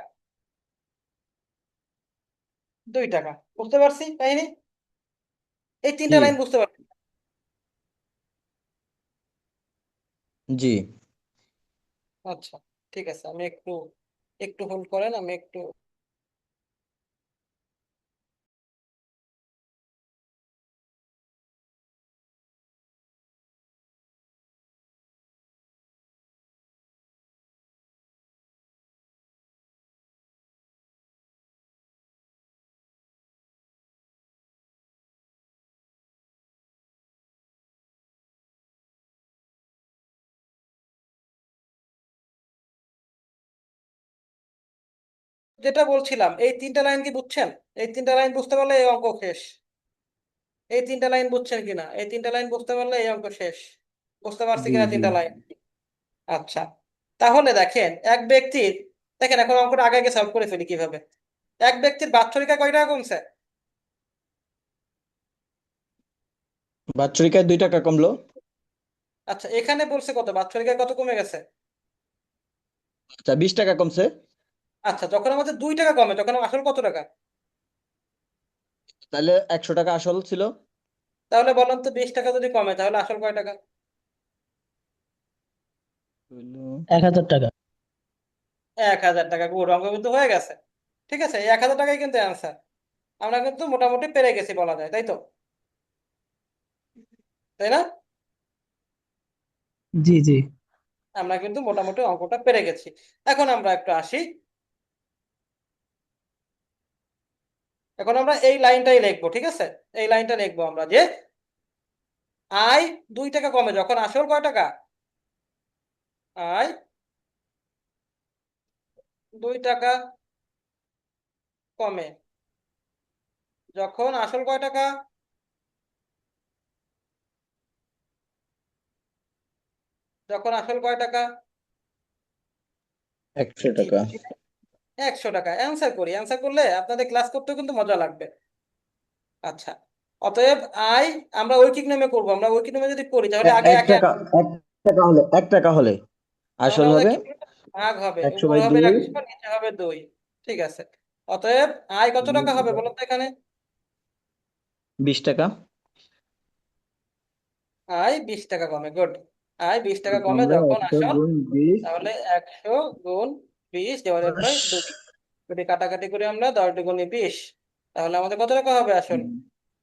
2 টাকা। বুঝতে পারছি কাহিনী? এই তিনটা জি লাইন বুঝতে পারছি। জি। আচ্ছা, ঠিক আছে, আমি একটু একটু হোল্ড করেন, আমি একটু যেটা বলছিলাম, এই তিনটা লাইন কি বুঝছেন? এই তিনটা লাইন বুঝতে পারলে এই অঙ্ক শেষ। এই তিনটা লাইন বুঝছেন কিনা? এই তিনটা লাইন বুঝতে পারলে এই অঙ্ক শেষ। বুঝতে পারছি জি কিনা জি। তিনটা লাইন? আচ্ছা, তাহলে দেখেন এক ব্যক্তির, দেখেন এখন অঙ্কটা আগে আগে সলভ করে ফেলি কিভাবে। এক ব্যক্তির বাৎসরিক আয় কয় টাকা কমছে? বাৎসরিক আয় 2 টাকা কমলো। আচ্ছা, এখানে বলছে কত? বাৎসরিক আয় কত কমে গেছে? আচ্ছা, 20 টাকা কমছে। আচ্ছা, যখন আমাদের 2 টাকা কমে তখন আসল কত টাকা? তাহলে 100 টাকা আসল ছিল। তাহলে বলেন তো, 20 টাকা যদি কমে তাহলে আসল কয় টাকা? হইলো 1000 টাকা। 1000 টাকা। গুড, অঙ্ক কিন্তু হয়ে গেছে। ঠিক আছে, এই 1000 টাকাই কিন্তু অ্যান্সার। আমরা কিন্তু মোটামুটি পেরে গেছি বলা যায়, তাই তো? তাই না? জি জি। আমরা কিন্তু মোটামুটি অঙ্কটা পেরে গেছি। এখন আমরা একটু আসি, এখন আমরা এই লাইনটাই লিখবো। ঠিক আছে, এই লাইনটা লিখবো আমরা যে আয় 2 টাকা কমে যখন আসল কয় টাকা? আয় 2 টাকা কমে যখন আসল কয় টাকা? যখন আসল কয় টাকা? 100 টাকা। 100 টাকা। অ্যান্সার করি, অ্যান্সার করলে আপনাদের ক্লাস করতেও কিন্তু মজা লাগবে। আচ্ছা, অতএব আয় আমরা ঐকিক নিয়মে করবো। আমরা ঐকিক নিয়মে যদি করি তাহলে আগে এক একে, টাকা 1 টাকা হলে, 1 টাকা হলে তাহলে আসল আমাদের হবে কি ভাগ হবে, 100 উপরে বাই হবে 2। 100, নিচে হবে 2। ঠিক আছে, অতএব আয় কত টাকা হবে বলুন তো এখানে? 20 টাকা। আয় 20 টাকা কমে। গুড। আয় 20 টাকা তারপর কমে আমরা যখন 100 আসল, গুণ 20। তাহলে 100 গুণ 20 ডিভাইডেড বাই 2। যদি কাটাকাটি করি আমরা 10 × 20, তাহলে আমাদের কত টাকা হবে আসল?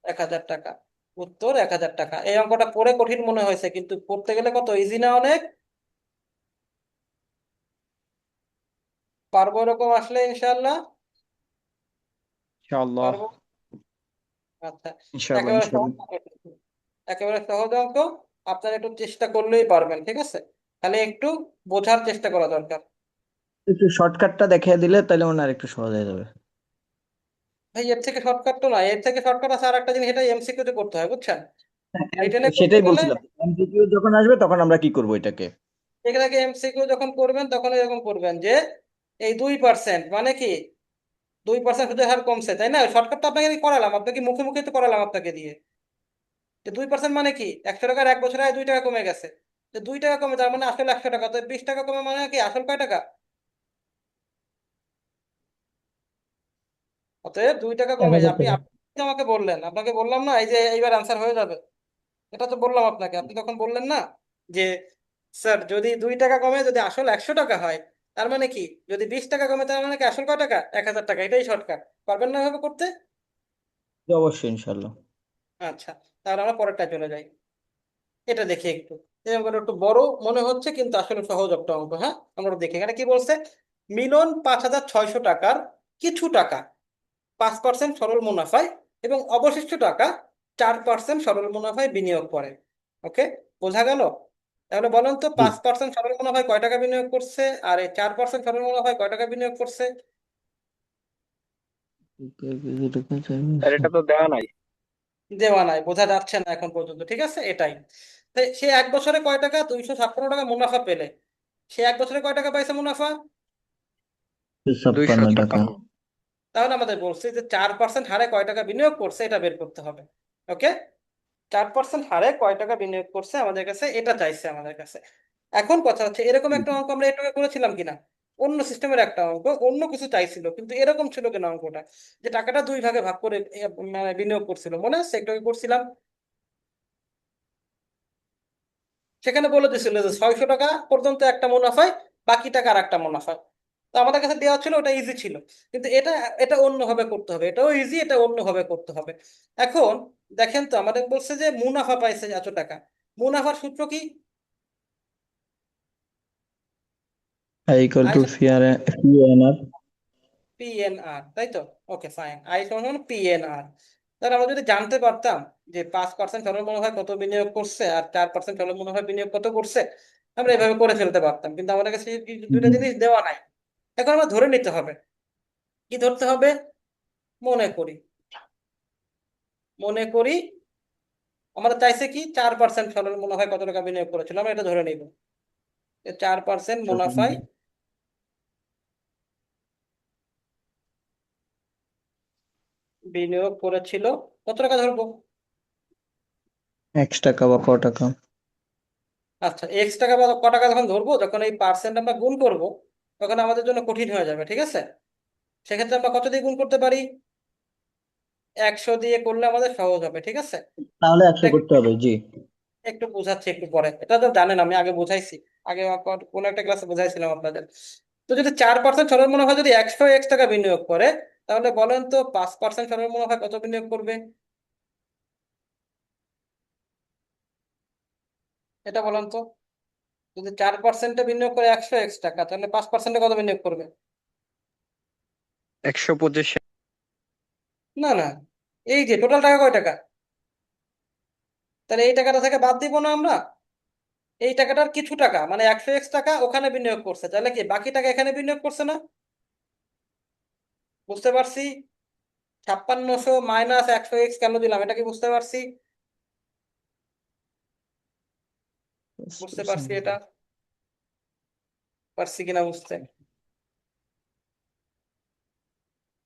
1000 টাকা। উত্তর 1000 টাকা। এই অঙ্কটা পড়ে কঠিন মনে হয়েছে, কিন্তু করতে গেলে কত ইজি না অনেক? পারবো এরকম আসলে ইনশাল্লাহ? ইনশাআল্লাহ। পারবো। আচ্ছা, ইনশাআল্লাহ একেবারে সহজ ইনশাআল্লাহ। অঙ্ক কিন্তু। একেবারে সহজ অঙ্ক। আপনারা একটু চেষ্টা করলেই পারবেন। ঠিক আছে, খালি একটু বোঝার চেষ্টা করা দরকার। একটু শর্টকাটটা দেখিয়ে দিলে তাহলে মনে আর একটু সহজ হয়ে যাবে। ভাই, এর থেকে শর্টকাট তো না, এর থেকে শর্টকাট আছে আর একটা জিনিস, এটা এমসিকিউ তে করতে হয়, বুঝছেন? রিটেনে করতে সেটাই গেলে, বলছিলাম, এমসিকিউ যখন আসবে তখন আমরা কি করব এটাকে। এটাকে এমসিকিউ যখন করবেন তখন এরকম করবেন যে এই 2% মানে কি? 2% সুদের হার কমছে, তাই না? শর্টকাট তো আপনাকে আমি করালাম, আপনাকে মুখে মুখে তো করালাম আপনাকে দিয়ে। যে 2% মানে কি? 100 টাকার 1 বছরে আয় 2 টাকা কমে গেছে। যে 2 টাকা কমে, তার মানে আসলে 100 টাকা। তো 20 টাকা কমে মানে কি আসল কয় টাকা? অতএব 2 টাকা এক কমে। হাজার আপনি টাকা আপনি আমাকে বললেন, আপনাকে বললাম না এই যে এইবার আনসার হয়ে যাবে? এটা তো বললাম আপনাকে, আপনি তখন বললেন না যে স্যার যদি 2 টাকা কমে যদি আসল 100 টাকা হয় তার মানে কি, যদি 20 টাকা কমে তার মানে কি আসল কয় টাকা? 1000 টাকা। এটাই শর্টকাট। পারবেন না এভাবে করতে? জি, অবশ্যই ইনশাল্লাহ। আচ্ছা, তাহলে আমরা পরেরটা চলে যাই। এটা দেখি একটু, এই অঙ্কটা একটু বড় মনে হচ্ছে কিন্তু আসলে সহজ একটা অঙ্ক। হ্যাঁ, আমরা দেখি এখানে কি বলছে। মিলন 5600 টাকার কিছু টাকা 5% সরল মুনাফায় এবং অবশিষ্ট টাকা 4% সরল মুনাফায় বিনিয়োগ করে। ওকে, বোঝা গেল? তাহলে বলেন তো, জি। 5% সরল মুনাফায় কয় টাকা বিনিয়োগ করছে আর এই 4% সরল মুনাফায় কয় টাকা বিনিয়োগ করছে? স্যার এটা তো দেওয়া নাই। দেওয়া নাই, বোঝা যাচ্ছে না এখন পর্যন্ত। ঠিক আছে, এটাই। তাই সে এক বছরে কয় টাকা, 256 টাকা মুনাফা পেলে, সে এক বছরে কয় টাকা পাইছে মুনাফা? 256 টাকা। 256। তাহলে আমাদের বলছে যে 4% হারে কয় টাকা বিনিয়োগ করছে এটা বের করতে হবে। ওকে, 4% হারে কয় টাকা বিনিয়োগ করছে আমাদের কাছে, এটা চাইছে আমাদের কাছে। এখন কথা হচ্ছে, এরকম একটা অঙ্ক আমরা একটু আগে করেছিলাম কিনা? অন্য সিস্টেমের একটা অঙ্ক, অন্য কিছু চাইছিল, কিন্তু এরকম ছিল কিনা অঙ্কটা, যে টাকাটা দুই ভাগে ভাগ করে মানে বিনিয়োগ করছিল, মনে আছে? একটু আগে করছিলাম। সেখানে বলে দিছিল যে 600 টাকা পর্যন্ত একটা মুনাফায়, বাকি টাকা আর একটা মুনাফা। তো আমাদের কাছে দেওয়া ছিল, ওটা ইজি ছিল। কিন্তু এটা এটা অন্যভাবে করতে হবে, এটাও ইজি, এটা অন্যভাবে করতে হবে। এখন দেখেন তো, আমাদের বলছে যে মুনাফা পাইছে এত টাকা। মুনাফার সূত্র কি? I equal I to P N R. PNR, তাই তো? Okay, fine. আই সমান পিএনআর। তাহলে আমরা যদি জানতে পারতাম যে 5% সরল মুনাফায় কত বিনিয়োগ করছে আর 4% সরল মুনাফায় বিনিয়োগ কত করছে, আমরা এভাবে করে ফেলতে পারতাম। কিন্তু আমাদের কাছে এই দুইটা জিনিস দেওয়া নাই। এখন আমরা ধরে নিতে হবে। কি ধরতে হবে? মনে করি, মনে করি আমরা চাইছে কি 4% সরল মুনাফায় কত টাকা বিনিয়োগ করেছিল, আমরা এটা ধরে নিব। 4% মুনাফায় বিনিয়োগ করেছিল, কত টাকা ধরবো? X টাকা বা ক টাকা। আচ্ছা, এক্স টাকা বা ক টাকা যখন ধরবো, যখন এই পার্সেন্ট আমরা গুণ করব, তখন আমাদের জন্য কঠিন হয়ে যাবে। ঠিক আছে, সেক্ষেত্রে আমরা কত দিয়ে গুণ করতে পারি? 100 দিয়ে করলে আমাদের সহজ হবে। ঠিক আছে, তাহলে 100 করতে হবে, জি। একটু বোঝাচ্ছি একটু পরে, এটা তো জানেন আমি আগে বুঝাইছি। আগে কোন একটা ক্লাসে বুঝাইছিলাম আপনাদের। তো যদি 4% সরল মুনাফা যদি 100 টাকা বিনিয়োগ করে, তাহলে বলেন তো 5% সরল মুনাফা কত বিনিয়োগ করবে? এটা বলেন তো, যদি 4% বিনিয়োগ করে 100 টাকা, তাহলে 5% কত বিনিয়োগ করবে? 125। না না, এই যে টোটাল টাকা কয় টাকা, তাহলে এই টাকাটা থেকে বাদ দিব না আমরা। এই টাকাটার কিছু টাকা মানে 100 টাকা ওখানে বিনিয়োগ করছে, তাহলে কি বাকি টাকা এখানে বিনিয়োগ করছে না? বুঝতে পারছি। 5600 মাইনাস 100 কেন দিলাম, এটা কি বুঝতে পারছি? বুঝতে পারছি, এটা পারছি কিনা বুঝতে?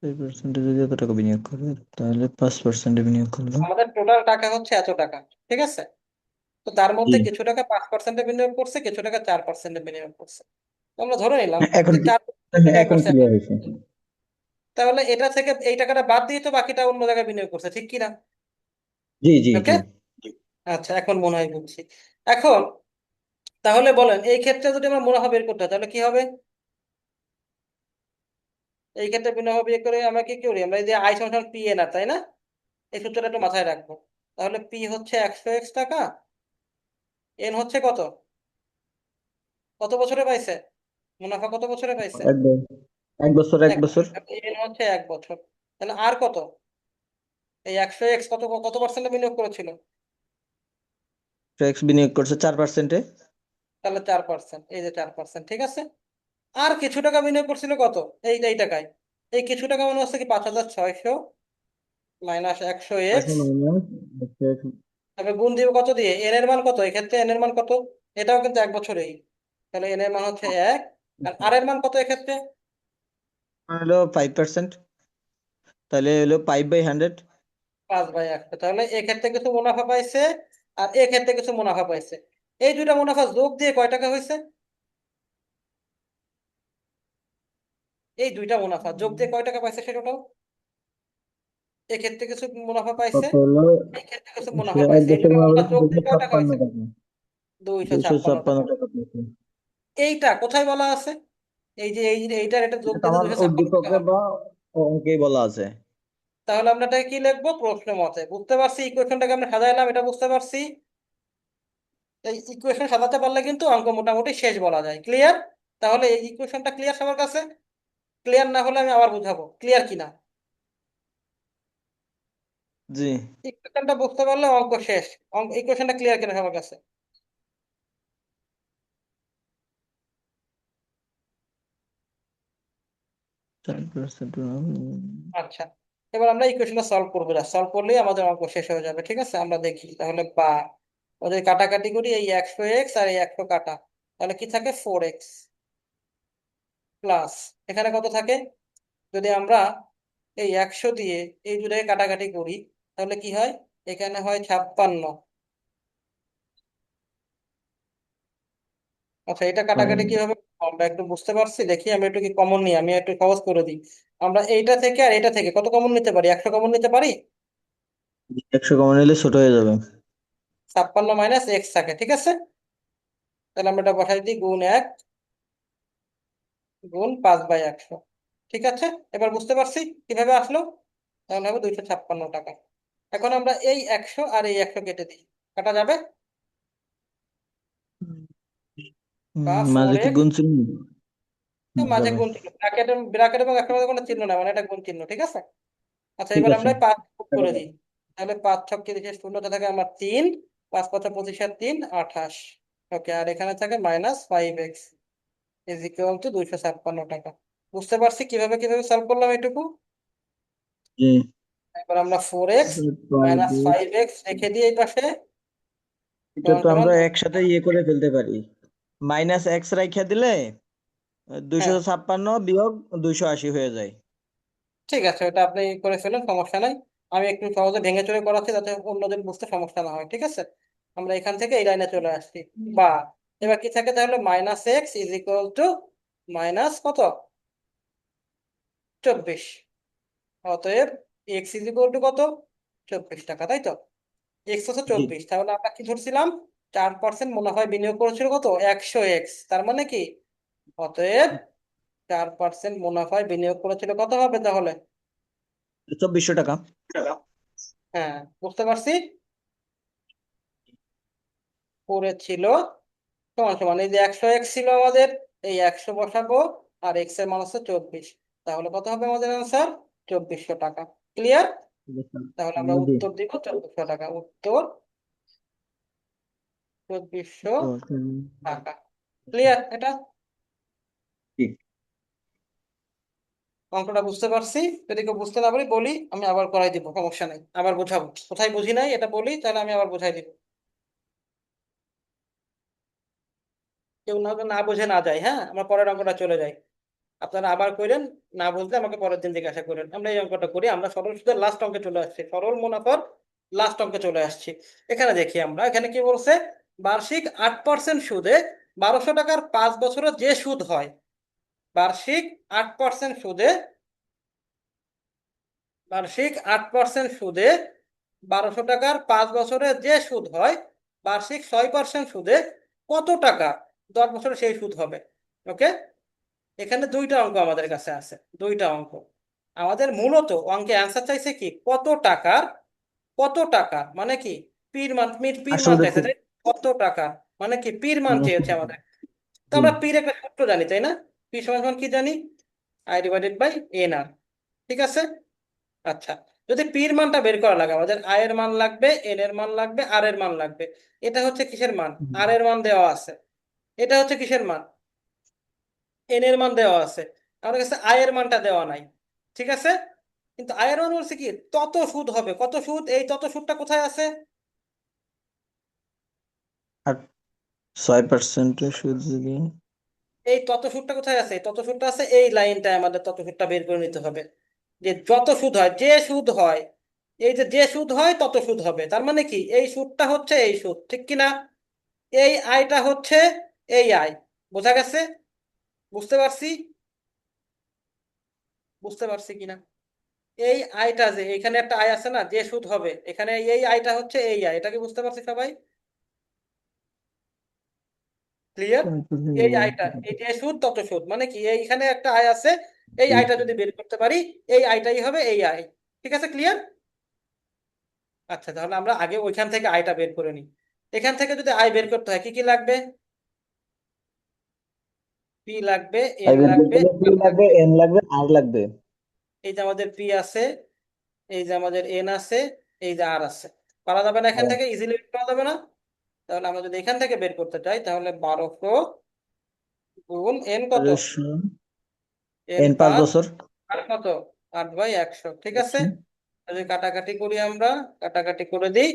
এই পার্সেন্টেজে যত টাকা বিনিয়োগ করবে, তাহলে 5% বিনিয়োগ করলো। আমাদের টোটাল টাকা হচ্ছে এত টাকা। ঠিক আছে, তো তার জি। মধ্যে কিছু টাকা 5% বিনিয়োগ করছে, কিছু টাকা 4% বিনিয়োগ করছে। তো আমরা ধরে নিলাম এখন যে 4% বিনিয়োগ এখন করছে। ক্লিয়ার হয়েছে। তাহলে এটা থেকে এই টাকাটা বাদ দিয়ে তো বাকিটা অন্য জায়গায় বিনিয়োগ করছে, ঠিক কিনা? জি জি ওকে, জি। আচ্ছা, এখন মনে হয় বুঝছি। এখন তাহলে বলেন, এই ক্ষেত্রে যদি আমরা মুনাফা বের করতে হয় তাহলে কি হবে? এই ক্ষেত্রে মুনাফা বের করে আমরা কি করি, আমরা এই যে আই সমান পি এন আর, তাই না? এই সূত্রটা একটু মাথায় রাখবো। তাহলে পি হচ্ছে 100 টাকা, এন হচ্ছে কত, কত বছরে পাইছে মুনাফা, কত বছরে পাইছে? এক ব- এক বছর এক এক বছর। বছর। এন হচ্ছে 1 বছর। তাহলে আর কত, এই 100 কত কত পার্সেন্টে বিনিয়োগ করেছিল? ট্যাক্স বিনিয়োগ করছে 4%-এ। তাহলে 4%, এই যে 4%। ঠিক আছে, আর কিছু টাকা বিনিয়োগ করছিল কত, এই টাকায়। এই কিছু টাকা মনে হচ্ছে কি 5600 মাইনাস 100 তারপরে গুণ দিব কত দিয়ে, এন এর মান কত, এক্ষেত্রে এন এর মান কত? এটাও কিন্তু 1 বছরেই। তাহলে এন এর মান হচ্ছে 1, আর এর মান কত এক্ষেত্রে? হলো 5%, তাহলে হলো 5/100। 5/100। তাহলে এক্ষেত্রে কিছু মুনাফা পাইছে আর এক্ষেত্রে কিছু মুনাফা পাইছে। এই দুইটা মুনাফা যোগ দিয়ে কয় টাকা হয়েছে? এই দুইটা মুনাফা যোগ দিয়ে কয় টাকা পাইছে সেটাও, এক্ষেত্রে কিছু মুনাফা পাইছে, কত হলো? এই ক্ষেত্রে কিছু সে মুনাফা এক পাইছে, এই বছর দুটো মুনাফা মধ্যে যোগ দুশো দিয়ে কয় টাকা ছাপ্পান্ন হয়েছে? টাকা 256 256 টাকা। টাকা পেয়েছে। এইটা কোথায় বলা আছে? এই যে এইটার এটা যোগ এটা তো দিতে আমার 256 টাকা উদ্দীপকে হবে। বা অঙ্কেই বলা আছে। তাহলে আমরা এটাকে কি লিখবো? প্রশ্ন মতে। বুঝতে পারছি ইকুয়েশনটাকে আমরা সাজাইলাম, এটা বুঝতে পারছি। এই ইকুয়েশন সাজাতে পারলে কিন্তু অঙ্ক মোটামুটি শেষ বলা যায়। ক্লিয়ার? তাহলে এই ইকুয়েশনটা ক্লিয়ার সবার কাছে? ক্লিয়ার না হলে আমি আবার বুঝাবো ক্লিয়ার কিনা। জি। ইকুয়েশনটা বুঝতে পারলে অঙ্ক শেষ। ইকুয়েশনটা ক্লিয়ার কিনা সবার কাছে? আচ্ছা, এবার আমরা ইকুয়েশনটা সলভ করবো, না সলভ করলেই আমাদের অঙ্ক শেষ হয়ে যাবে। ঠিক আছে, আমরা দেখি তাহলে। বা ওদের কাটাকাটি করি, এই 100x আর এই 100 কাটা, তাহলে কি থাকে? 4x প্লাস এখানে কত থাকে? যদি আমরা এই 100 দিয়ে এই দুটাকে কাটাকাটি করি, তাহলে কি হয়? এখানে হয় 56। আচ্ছা, এটা কাটাকাটি কিভাবে করবো আমরা একটু বুঝতে পারছি। দেখি আমি একটু কি কমন নিই, আমি একটু সহজ করে দিই। আমরা এইটা থেকে আর এটা থেকে কত কমন নিতে পারি? 100 কমন নিতে পারি। 100 কমন নিলে ছোট হয়ে যাবে। 56 মাইনাস এক্স থাকে, ঠিক আছে। তাহলে আমরা এটা বসাই দিই, গুণ 1 গুণ 5/100। ঠিক আছে, এবার বুঝতে পারছি কিভাবে আসলো। তাহলে হবে 256 টাকা। এখন আমরা এই 100 আর এই 100 কেটে দিই, কাটা যাবে। বা মাঝে ফোর কি এক্স গুণ চিহ্ন? মাঝে যাবে। গুণ চিহ্ন, ব্র্যাকেট ব্র্যাকেট এবং একটার মধ্যে কোনো চিহ্ন না, মানে এটা গুণ চিহ্ন, ঠিক আছে। আচ্ছা, ঠিক এবার আছে। আমরা 5 যোগ করে দিই। তাহলে 5 ছক্কে দিকে শূন্যটা থাকে আমার 3, 5 5 25 আর 3 28। ওকে, আর এখানে থাকে -5x ইজ ইকুয়াল টু 256 টাকা। বুঝতে পারছি কিভাবে কিভাবে সলভ করলাম এটুকু। জি। এবার আমরা 4x মাইনাস 5x রেখে দিই এই পাশে, এটা সমান তো সমান আমরা একসাথে ইয়ে করে ফেলতে পারি। মাইনাস এক্স রাইখা দিলে হ্যাঁ 256 বিয়োগ 280 হয়ে যায়। ঠিক আছে, ওটা আপনি করে ফেলেন, সমস্যা নাই। আমি একটু সহজে ভেঙে চুরে করাচ্ছি যাতে অন্যদের বুঝতে সমস্যা না হয়, ঠিক আছে। আমরা এখান থেকে এই লাইনে চলে আসছি। বা এবার কি থাকে তাহলে? -x is equal two minus কত? 24। অতএব এক্স ইজ ইকুয়াল টু কত? 24 টাকা, তাই তো। এক্স হচ্ছে জি। 24, তাহলে আমরা কি ধরছিলাম? 4% মুনাফায় বিনিয়োগ করেছিল কত? 100x। তার মানে কি? অতএব 4% মুনাফায় বিনিয়োগ করেছিল কত হবে তাহলে? 2400 টাকা। হ্যাঁ, বুঝতে পারছি। করেছিল সমান সমান এই যে 100x ছিল আমাদের, এই 100 বসাবো, আর এক্স এর মান হচ্ছে 24। তাহলে কত হবে আমাদের আনসার? 2400 টাকা। ক্লিয়ার? তাহলে আমরা জি। উত্তর দিব 2400 টাকা। উত্তর 2400 টাকা। ক্লিয়ার এটা? ঠিক। অঙ্কটা বুঝতে পারছি। যদি কেউ বুঝতে না পারি বলি, আমি আবার করাই দিব, সমস্যা নাই, আবার বোঝাবো। কোথায় বুঝি নাই এটা বলি, তাহলে আমি আবার বোঝাই দিব। কেউ না না বুঝে না যায়, হ্যাঁ, আমরা পরের অঙ্কটা চলে যাই। আপনারা আবার করেন, না বুঝলে আমাকে পরের দিন জিজ্ঞাসা করেন। আমরা এই অঙ্কটা করি, আমরা সরল সুদের লাস্ট অঙ্কে চলে আসছি, সরল মুনাফার লাস্ট অঙ্কে চলে আসছি। এখানে দেখি আমরা, এখানে কি বলছে? বার্ষিক 8% সুদে 1200 টাকার 5 বছরে যে সুদ হয়, বার্ষিক 8% সুদে, বার্ষিক 8% সুদে 1200 টাকার 5 বছরে যে সুদ হয়, বার্ষিক 6% সুদে কত টাকা 10 বছরে সেই সুদ হবে। ওকে, এখানে দুইটা অঙ্ক আমাদের কাছে আছে, দুইটা অঙ্ক। আমাদের মূলত অঙ্কে অ্যান্সার চাইছে কি? কত টাকার, কত টাকা মানে কি? পির মান, পির মান আসলে চাইছে, খুব তাই? কত টাকা মানে কি? পির মান চেয়েছে আমাদের। তো জি। আমরা পির একটা সূত্র জানি, তাই না? পি সমান সমান কি জানি? I/N/R। ঠিক আছে। আচ্ছা, যদি পির মানটা বের করা লাগে, আমাদের আই এর মান লাগবে, এন এর মান লাগবে, আর এর মান লাগবে। এটা হচ্ছে কিসের মান? আর এর মান দেওয়া আছে। এটা হচ্ছে কিসের মান? এন এর মান দেওয়া আছে। আমাদের কাছে আই এর মানটা দেওয়া নাই, ঠিক আছে। কিন্তু আই এর মান বলছে কি? তত সুদ হবে। কত সুদ? এই তত সুদটা কোথায় আছে? আর 6% সুদ যদি এই তত সুদটা কোথায় আছে? এই তত সুদটা আছে এই লাইনটায়, আমাদের তত সুদটা বের করে নিতে হবে। যে যত সুদ হয়, যে সুদ হয়, এই যে যে সুদ হয় তত সুদ হবে, তার মানে কি? এই সুদটা হচ্ছে এই সুদ, ঠিক কি না? এই আয়টা হচ্ছে এই আয়। বোঝা গেছে? বুঝতে পারছি? বুঝতে পারছি কিনা? এই আয়টা, যে এখানে একটা আয় আছে না, যে সুদ হবে, এখানে এই আয়টা হচ্ছে এই আয়। এটা কি বুঝতে পারছি সবাই? ক্লিয়ার? এই আয়টা, এই যে সুদ তত সুদ, মানে কি এইখানে একটা আয় আছে, এই আয়টা যদি বের করতে পারি, এই আয়টাই হবে এই আয়। ঠিক আছে, ক্লিয়ার? আচ্ছা, তাহলে আমরা আগে ওইখান থেকে আয়টা বের করে নিই। এখান থেকে যদি আয় বের করতে হয় কি কি লাগবে? পি লাগবে, এন ফাইভের লাগবে, পি আর লাগবে, লাগবে। এন লাগবে, আর লাগবে। এই যে আমাদের পি আছে, এই যে আমাদের এন আছে, এই যে আর আছে। পারা যাবে না এখান হ্যাঁ। থেকে? ইজিলি পাওয়া যাবে না? তাহলে আমরা যদি এখান থেকে বের করতে চাই, তাহলে 1200 গুণ এন কত? এন এন 5 5, বছর। আর কত? 8/100। ঠিক আছে, যদি কাটাকাটি করি, আমরা কাটাকাটি করে দিই,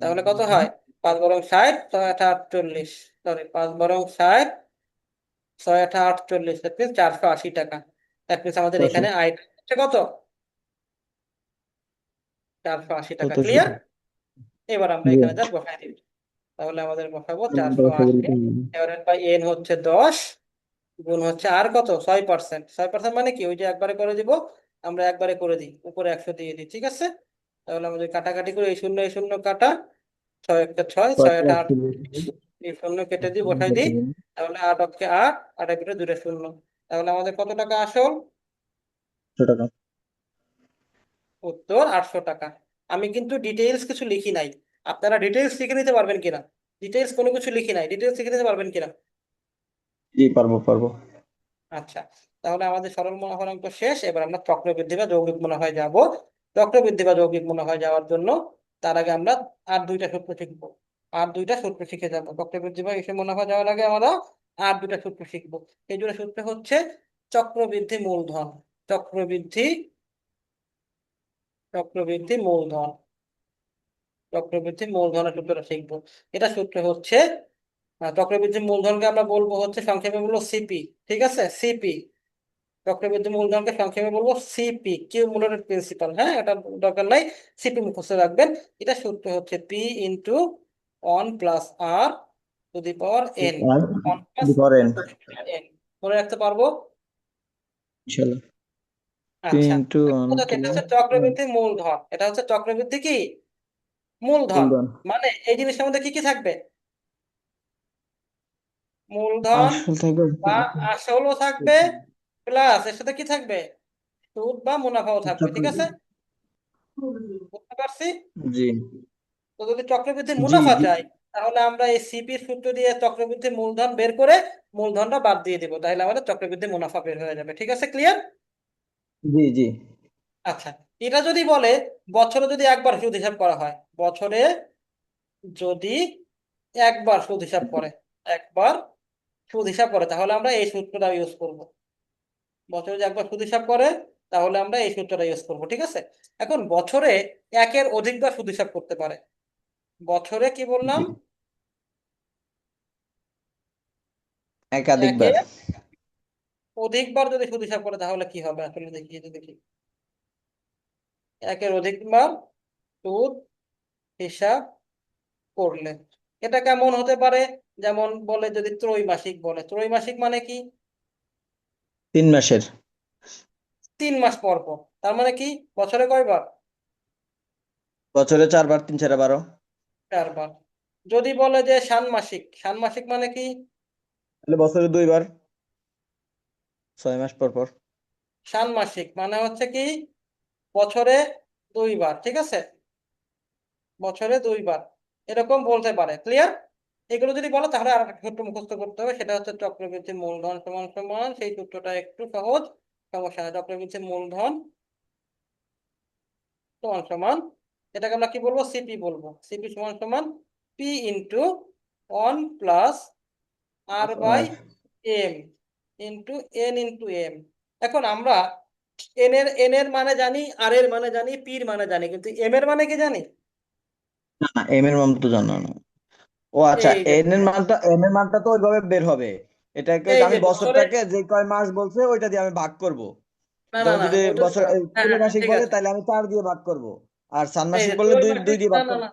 তাহলে কত হয়? 5 বরং 60, 6 8 48, সরি 5 বরং 60, 6 8 48, দ্যাট মিনস 480 টাকা। দ্যাট মিনস আমাদের 400। এখানে আয়টা হচ্ছে কত? 480 টাকা। কত ক্লিয়ার? এবার আমরা জি। এখানে জাস্ট বসাই দিই। তাহলে আমাদের বসাবো নাম্বারটা বসাই 480 দিলে কেমন? ডিভাইডেড বাই এন হচ্ছে 10, গুণ হচ্ছে আর কত? 6%। 6% মানে কি? ওই যে একবারে করে দিব, আমরা একবারে করে দিই, উপরে 100 দিয়ে দিই। ঠিক আছে, তাহলে আমাদের কাটাকাটি করে এই শূন্য কাটা, 6 একটা 6, 6 8 8, 648। এই শূন্য কেটে দিই, বসাই দিই। তাহলে 8 অক্ষে 8, 8 ভিতরে দুটো শূন্য। তাহলে আমাদের কত টাকা আসল? 100 টাকা। উত্তর 800 টাকা। আমি কিন্তু ডিটেইলস কিছু লিখি নাই, আপনারা ডিটেইলস লিখে নিতে পারবেন কিনা? ডিটেইলস কোনো কিছু লিখি নাই, ডিটেইলস লিখে নিতে পারবেন কিনা? জি, পারবো পারবো। আচ্ছা, তাহলে আমাদের সরল মুনাফার শেষ। এবার আমরা চক্রবৃদ্ধি বা যৌগিক মুনাফায় যাব। চক্রবৃদ্ধি বা যৌগিক মুনাফায় যাওয়ার জন্য তার আগে আমরা আর দুইটা সূত্র শিখবো। আর দুইটা সূত্র শিখে যাবো। চক্রবৃদ্ধি বা হিসেব মুনাফা যাওয়ার আগে আমরা আর দুইটা সূত্র শিখবো। এই দুটো সূত্র হচ্ছে চক্রবৃদ্ধি মূলধন, চক্রবৃদ্ধি, চক্রবৃদ্ধি মূলধন, চক্রবৃদ্ধি মূলধনের সূত্রটা শিখবো। এটা সূত্র হচ্ছে চক্রবৃদ্ধি মূলধনকে আমরা বলবো হচ্ছে সংক্ষেপে বলবো সিপি। ঠিক আছে, সিপি। চক্রবৃদ্ধি মূলধনকে সংক্ষেপে বলবো সিপি, কিউমুলেটেড প্রিন্সিপাল। হ্যাঁ, এটা দরকার নাই, সিপি মুখস্থ রাখবেন। এটা সূত্র হচ্ছে P into 1 plus R to the power N, আর 1 প্লাস যদি করেন এন। মনে রাখতে পারবো? ইনশাআল্লাহ। আচ্ছা, ইন্টু ওয়ান এটা হচ্ছে চক্রবৃদ্ধি মূলধন, এটা হচ্ছে চক্রবৃদ্ধি কি মূলধন। মূলধন। মানে এই জিনিসের মধ্যে কি কি থাকবে? মূলধন আসল থাকবে। বা আসলও থাকবে, প্লাস এর সাথে কি থাকবে? সুদ বা মুনাফাও থাকবে। ঠিক আছে, বুঝতে পারছি? জি তো যদি চক্রবৃদ্ধি জি মুনাফা জি চাই, তাহলে আমরা এই সিপির সূত্র দিয়ে চক্রবৃদ্ধি মূলধন বের করে মূলধনটা বাদ দিয়ে দিব, তাহলে আমাদের চক্রবৃদ্ধি মুনাফা বের হয়ে যাবে। ঠিক আছে, ক্লিয়ার? জি জি। আচ্ছা, এটা যদি বলে বছরে যদি একবার সুদ হিসাব করা হয়, বছরে যদি একবার সুদ হিসাব করে, একবার সুদ হিসাব করে, তাহলে আমরা এই সূত্রটা ইউজ করব। বছরে যদি একবার সুদ হিসাব করে, তাহলে আমরা এই সূত্রটা ইউজ করব। ঠিক আছে, এখন বছরে একের অধিকবার সুদ হিসাব করতে পারে। বছরে কি বললাম? একাধিকবার। একের অধিকবার যদি সুদ হিসাব করে, তাহলে কি হবে আসলে দেখি, এই যে দেখি, একের অধিকবার সুদ হিসাব করলে এটা কেমন হতে পারে? যেমন বলে যদি ত্রৈমাসিক বলে, ত্রৈমাসিক মানে কি? 3 মাসের। 3 মাস পর পর। তার মানে কি বছরে কয়বার? বছরে 4 বার, 3 4 12। 4 বার। যদি বলে যে ষান্মাসিক, ষান্মাসিক মানে কি? তাহলে বছরে 2 বার, 6 মাস পর পর। ষান্মাসিক মানে হচ্ছে কি বছরে 2 বার। ঠিক আছে, বছরে 2 বার, এরকম বলতে পারে। ক্লিয়ার? এগুলো যদি বলো, তাহলে আর একটা সূত্র মুখস্থ করতে হবে, সেটা হচ্ছে চক্রবৃদ্ধি মূলধন সমান সমান, সেই সূত্রটা একটু সহজ, সমস্যা না। চক্রবৃদ্ধি মূলধন সমান সমান, এটাকে আমরা কি বলবো? সিপি বলবো। সিপি সমান সমান P into 1 plus R by R M into N into M. এখন আমরা এন এর মানে জানি, আর এর মানে জানি, পির মানে জানি, কিন্তু এম এর মানে কি জানি? না, এম এর মান তো জানা না। ও আচ্ছা, এই যে এন এর মানটা তো ওইভাবে বের হবে। এটাকে এই আমি যে বছরে, বছরটাকে যে কয় মাস বলছে ওইটা দিয়ে আমি ভাগ করব। না না যেমন না, যদি ওটা বছর হ্যাঁ হ্যাঁ হ্যাঁ, ত্রৈমাসিক ঠিক বলে আছে। তাহলে আমি 4 দিয়ে ভাগ করব। আর এই ষান্মাসিক যে বললে দুই ত্রৈমাসিক, দিয়ে না ভাগ না করব। না,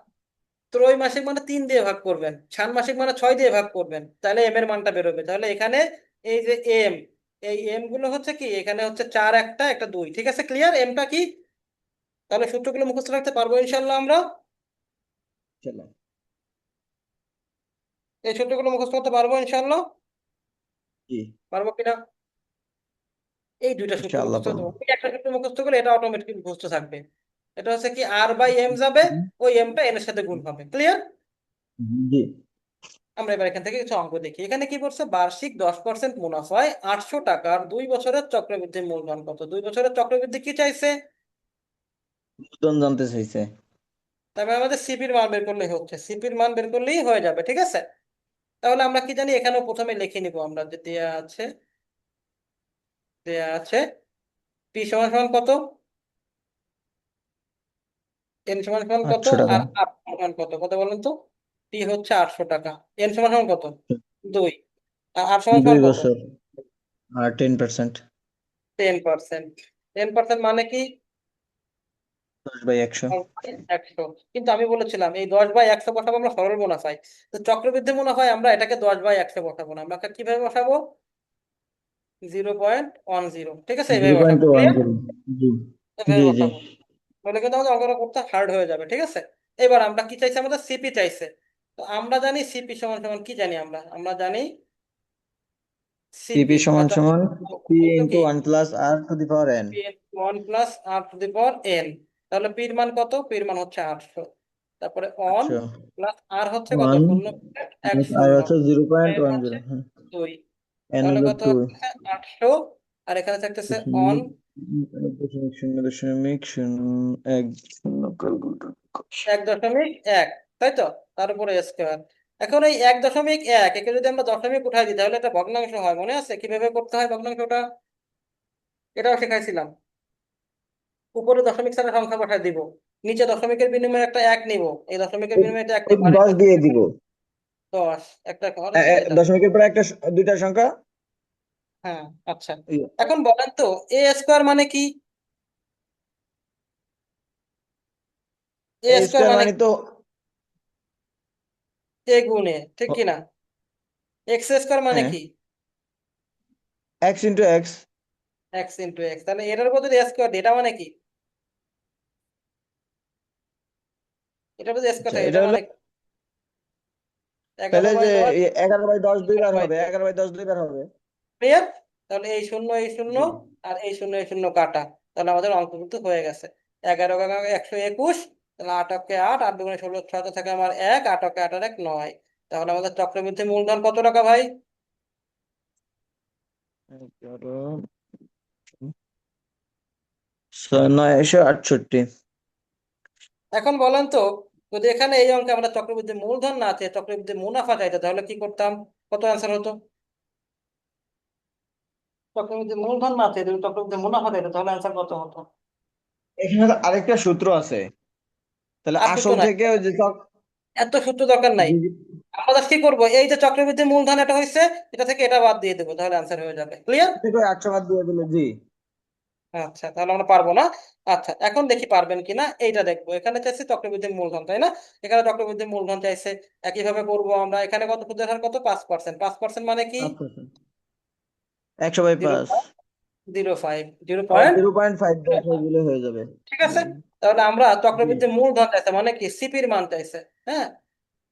ত্রৈমাসিক মানে 3 দিয়ে ভাগ করবেন, ষান্মাসিক মানে 6 দিয়ে ভাগ করবেন, তাহলে এম এর মানটা বেরোবে। তাহলে এখানে এই যে এম, এই এম গুলো হচ্ছে কি, এখানে হচ্ছে 4 একটা একটা 2। ঠিক আছে, ক্লিয়ার? এমটা কি? তাহলে সূত্রগুলো মুখস্থ রাখতে পারবো ইনশাল্লাহ আমরা। চলো। এই সূত্রগুলো মুখস্থ করতে পারবো ইনশাল্লাহ? জি পারবো কিনা? এই দুইটা সূত্র ইনশাআল্লাহ মুখস্থ করতে পারবো। পারবো। এই একটা সূত্র মুখস্থ করলে এটা অটোমেটিক মুখস্থ থাকবে। এটা হচ্ছে কি আর বাই এম যাবে, ওই এমটা এন এর সাথে গুণ হবে। ক্লিয়ার? জি আমরা এবার এখান থেকে কিছু অঙ্ক দেখি। এখানে কি বলছে, বার্ষিক 10% মুনাফায় 800 টাকার 2 বছরের চক্রবৃদ্ধি মূলধন কত? 2 বছরের চক্রবৃদ্ধি কি চাইছে? মূলধন জানতে চাইছে। তবে আমাদের সিপির মান বের করলেই হচ্ছে, সিপির মান বের করলেই হয়ে যাবে। ঠিক আছে, তাহলে আমরা কি জানি, এখানেও প্রথমে লিখে নিব আমরা, যে দেয়া আছে পি সমান সমান কত, এন সমান সমান কত, 800 টাকা। আর আর সমান কত, কত বলেন তো? পি হচ্ছে 800 টাকা, এন সমান সমান কত, 2, আর আর সমান সমান 2 কত, বছর আর 10%। 10%। 10% মানে কি? 10/100। 10/100। কিন্তু আমি বলেছিলাম এই 10/100 বসাবো আমরা সরল মুনাফায়, তো চক্রবৃদ্ধি মুনাফায় আমরা এটাকে 10/100 বসাবো না, আমরা কিভাবে বসাবো? 0.10। ঠিক আছে, এইভাবে বসাবো। ক্লিয়ার? 0.10। জি এভাবে জি জি। বসাবো, তাহলে কিন্তু আমাদের অঙ্কটা করতে হার্ড হয়ে যাবে। ঠিক আছে, এবার আমরা কি চাইছি, আমাদের সিপি চাইছে। তো আমরা জানি সিপি সমান সমান কি জানি, আমরা জানি পিপি সিপি সমান সমান পি কি, into 1 plus R to the power N. 1+r⁴n। তাহলে পির মান কত? পির মান হচ্ছে 800। তারপরে অন 800 প্লাস আর হচ্ছে কত, 1 শূন্য, এক আর শূন্য, হচ্ছে এন হচ্ছে 0.10। হ্যাঁ 2। এন তাহলে হলো কত 2 হচ্ছে 800, আর এখানে থাকতেছে অন দশমিক 1.0.1 ক্যালকুলেটর। 1.1, তাই তো? তার উপরে স্কোয়ার। এখন এই 1.1 একে যদি আমরা দশমিক উঠাই দিই তাহলে এটা ভগ্নাংশ হয়, মনে আছে কিভাবে করতে হয় ভগ্নাংশটা? এটাও শেখাইছিলাম। উপরে দশমিক স্থানে সংখ্যা পাঠিয়ে দিব, নিচে দশমিকের বিনিময়ে একটা 1 নিব, এই দশমিকের বিনিময়ে একটা 1 নিব, আর 10 একটা দিয়ে দিব। 10, একটা ঘর হচ্ছে এটা। দশমিকের পরে একটা দুইটা সংখ্যা। হ্যাঁ, আচ্ছা। ইয়ে, এখন বলেন তো এ স্কোয়ার মানে কি? এ এই স্কোয়ার স্কয়ার মানে মানে কি? তো এ গুণে, ঠিক কি না? এক্স স্কোয়ার মানে হ্যাঁ কি? X into x. X into x. তাহলে এটার উপর যদি স্কোয়ার, এটা মানে কি? এটার উপর স্কোয়ার আচ্ছা থাকে, এটা এটা হলো, মানে কি? তাহলে 11/10, যে 11/10 দুইবার হবে, 11/10। 11/10 দুইবার হবে। ক্লিয়ার? তাহলে এই শূন্য এই শূন্য, জি আর এই শূন্য কাটা, তাহলে আমাদের অঙ্ক কিন্তু হয়ে গেছে। 11 × 121, তাহলে 8 × 8, 8 × 2 = 16, 6 থাকে আমার 1, 8 × 8 = 1, 9। তাহলে আমাদের চক্রবৃদ্ধি মূলধন কত টাকা ভাই? 968। এখন বলেন তো, যদি এখানে এই অঙ্কে আমরা চক্রবৃদ্ধি মূলধন না চেয়ে চক্রবৃদ্ধি মুনাফা চাইতো তাহলে কি করতাম, কত অ্যান্সার হতো? চক্রবৃদ্ধি মূলধন না চেয়ে যদি চক্রবৃদ্ধি মুনাফা চাইতো তাহলে অ্যান্সার কত হতো? এখানে তো আরেকটা সূত্র আছে, তাহলে আর সূত্র আসল নাই, থেকে ওই যে এত সূত্র দরকার নাই। জি জি। আমরা জাস্ট কি করবো, এই যে চক্রবৃদ্ধি মূলধন এটা হয়েছে, এটা থেকে এটা বাদ দিয়ে দেবো, তাহলে অ্যান্সার হয়ে যাবে। ক্লিয়ার? থেকে ওই 800 বাদ দিয়ে দিলে জি। আচ্ছা, তাহলে আমরা পারবো না। আচ্ছা, এখন দেখি পারবেন কিনা, এইটা দেখবো। এখানে চাইছে চক্রবৃদ্ধি মূলধন, তাই না? এখানে চক্রবৃদ্ধি মূলধন চাইছে। একইভাবে করবো আমরা, এখানে কত, সুদের হার কত, 5%। 5% মানে কি? 5%। 100/5। 0.05, ও 0.05। 0.5 দিলে হয়ে যাবে। ঠিক আছে, তাহলে আমরা জি চক্রবৃদ্ধি মূলধন চাইছে মানে কি, সিপির মান চাইছে। হ্যাঁ,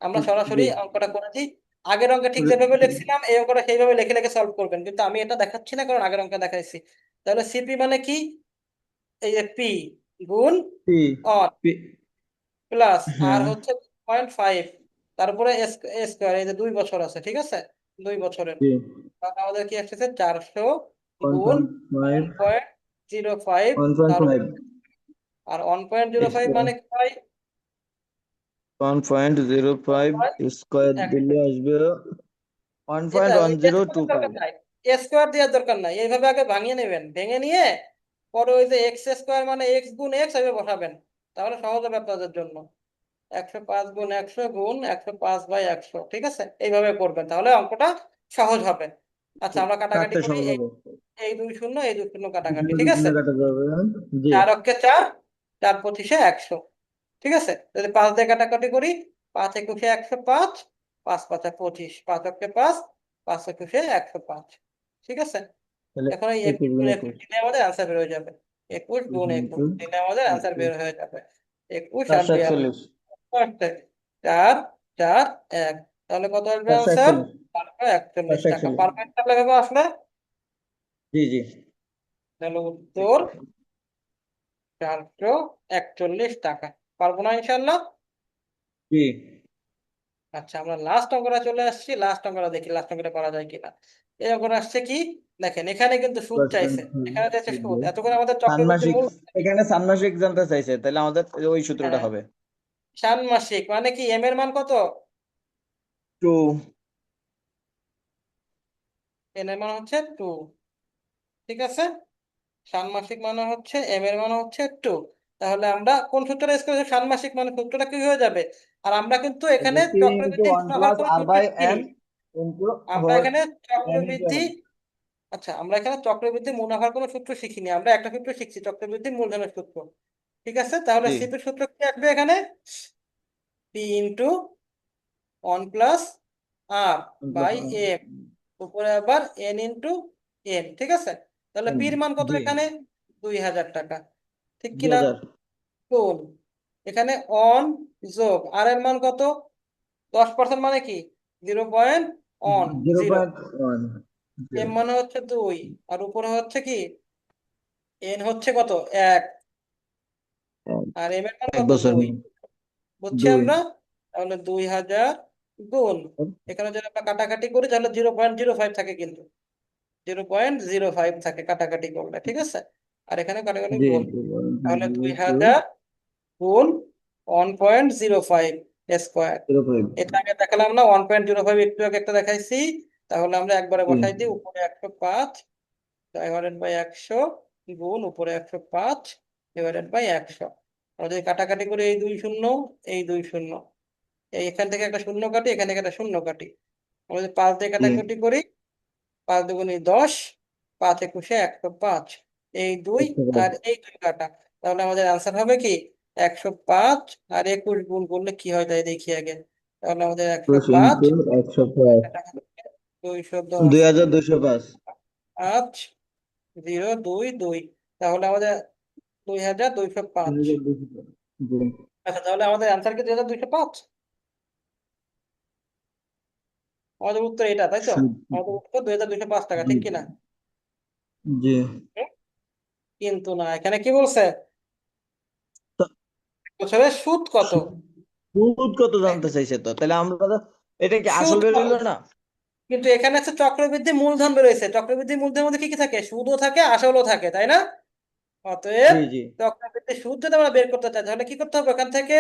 আমরা সরাসরি জি। অঙ্কটা করেছি। আগের অঙ্কে ঠিক যেভাবে লিখছিলাম এই অঙ্কটা সেইভাবে লিখে লিখে সলভ করবেন, কিন্তু আমি এটা দেখাচ্ছি না কারণ আগের অঙ্কে দেখাইছি। তাহলে সিপি মানে কি, এই যে পি গুণ পি অন পি প্লাস আর হ্যাঁ হচ্ছে 0.5, তারপরে স্কোয়ার, এই যে 2 বছর আছে। ঠিক আছে, 2 বছরের, জি। তাহলে আমাদের কি আসছে 400 গুণ 1.5 1.05, তার 1.5 আর 1.05 মানে কি ভাই? 1.05 স্কয়ার দিলে আসবে এটা ওই স্কোয়ার 1.1025। দরকার নাই, স্কোয়ার দেওয়ার দরকার নাই, এইভাবে আগে ভাঙিয়ে নেবেন, ভেঙে নিয়ে পরে ওই যে এক্স স্কোয়ার মানে এক্স গুণ এক্স এইভাবে বসাবেন, তাহলে সহজ হবে আপনাদের জন্য। 105 গুণ 100 গুণ 105/100। ঠিক আছে, এইভাবে করবেন তাহলে অঙ্কটা সহজ হবে। আচ্ছা, আমরা কাটাকাটি কাটতে করি, সহজ এই হবে। এই 2 শূন্য এই 2 শূন্য কাটাকাটি। দুটো ঠিক আছে, দুটো কাটা যাবে। জি 4 × 4, 4 × 25 = 100। ঠিক আছে, যদি 5 দিয়ে কাটাকাটি করি, 5 × 21 = 105, 5 × 5 = 25, 5 × 5, 5 × 21 = 105। ঠিক আছে, তাহলে এখন এই 21 21 গুণ গুণ 21 21। দিলে আমাদের অ্যান্সার বের হয়ে যাবে। 21 গুণ 21 দিলে আমাদের অ্যান্সার বের হয়ে যাবে। 21 আর 42, 441। 4 4 1, তাহলে কত আসবে 441 আনসার? 441 টাকা। 441 পারফেক্ট তাহলে ভাবে আসলে জি জি তাহলে উত্তর 441 টাকা। পারবো না ইনশাল্লাহ? জি আচ্ছা, আমরা লাস্ট অঙ্কটা চলে আসছি। লাস্ট অঙ্কটা দেখি লাস্ট অঙ্কটা করা যায় কিনা। এই অঙ্কটা আসছে কি, দেখেন এখানে কিন্তু সুদ চাইছে, এখানে চাইছে সুদ। এতক্ষণ আমাদের চক্রবৃদ্ধি ষান্মাসিক, মূল, এখানে ষান্মাসিক জানতে চাইছে, তাহলে আমাদের ওই সূত্রটা হ্যাঁ, হবে ষান্মাসিক মানে কি, এম এর মান কত, 2 এন এর মান হচ্ছে 2, ঠিক আছে। ষান্মাসিক মানে হচ্ছে এম এর মান হচ্ছে 2। তাহলে আমরা কোন সূত্রটা ইউজ করেছি, ষান্মাসিক মানে সূত্রটা কি হয়ে যাবে। আর আমরা কিন্তু এখানে P into চক্রবৃদ্ধি 1 মুনাফার plus কোনো R সূত্র by শিখিনি। N into আমরা what এখানে N into চক্রবৃদ্ধি, N আচ্ছা আমরা এখানে চক্রবৃদ্ধি মুনাফার কোনো সূত্র শিখিনি, আমরা একটা সূত্র শিখছি, চক্রবৃদ্ধি মূলধনের সূত্র। ঠিক আছে, তাহলে জি সিপির সূত্র কি আসবে এখানে, P into 1 plus R by M, উপরে আবার এন ইন্টু এন, ঠিক আছে। তাহলে N পির মান কত জি এখানে, 2000 টাকা, ঠিক কিনা। 2000 গুণ, এখানে অন যোগ আর এর মান কত, 10% মানে কি 0.10, 0.1 এম মানে হচ্ছে 2, আর উপরে হচ্ছে কি এন হচ্ছে কত 1, আর এম এর মান এক কত বছর 2, বুঝছি 2 আমরা। তাহলে 2000 গুণ, এখানে যদি আমরা কাটাকাটি করি তাহলে 0.05 থাকে, কিন্তু 0.05 থাকে কাটাকাটি করলে, ঠিক আছে। আর এখানে কাটাকাটি জি গুণ, তাহলে 2000 গুণ 1.05 স্কোয়ার। 0.05 এটা আগে দেখালাম না, 1.05 একটু আগে একটা দেখাইছি। তাহলে আমরা একবারে জি বসাই দিই, উপরে 105 ডিভাইডেড বাই 100 গুণ উপরে 105 ডিভাইডেড বাই 100। আমরা যদি কাটাকাটি করি, এই 2 শূন্য, এই 2 শূন্য, এখান থেকে একটা শূন্য কাটি, এখান থেকে একটা শূন্য কাটি। আমরা যদি 5 দিয়ে জি কাটাকাটি করি, 5 দুগুণে 10, 5 একুশে 105, এই 2 আর এই 2 কাটা, তাহলে আমাদের আনসার হবে কি 105, আর 21 গুণ করলে কি হয় তাই দেখি আগে। তাহলে আমাদের 105 into 105 210 2205 5 0 2 2, তাহলে আমাদের 2205। 2205 জি আচ্ছা, তাহলে আমাদের আনসার কি 2205, আমাদের উত্তর এটা, তাই তো। সুদ আমাদের উত্তর 2205 টাকা, জি ঠিক কিনা। জি হুম? কিন্তু না, এখানে কি বলছে, তো বছরের সুদ কত, সুদ কত জানতে চাইছে, তো তাহলে আমরা তো, এটা কি আসল সুদ কত। বেরোলো না? কিন্তু এখানে আছে চক্রবৃদ্ধি মূলধন বেরোয়েছে, চক্রবৃদ্ধি মূলধনের মধ্যে কি কি থাকে, সুদও থাকে আসলও থাকে, তাই না। অতএব জি জি চক্রবৃদ্ধি সুদ যদি আমরা বের করতে চাই, তাহলে কি করতে হবে এখান থেকে,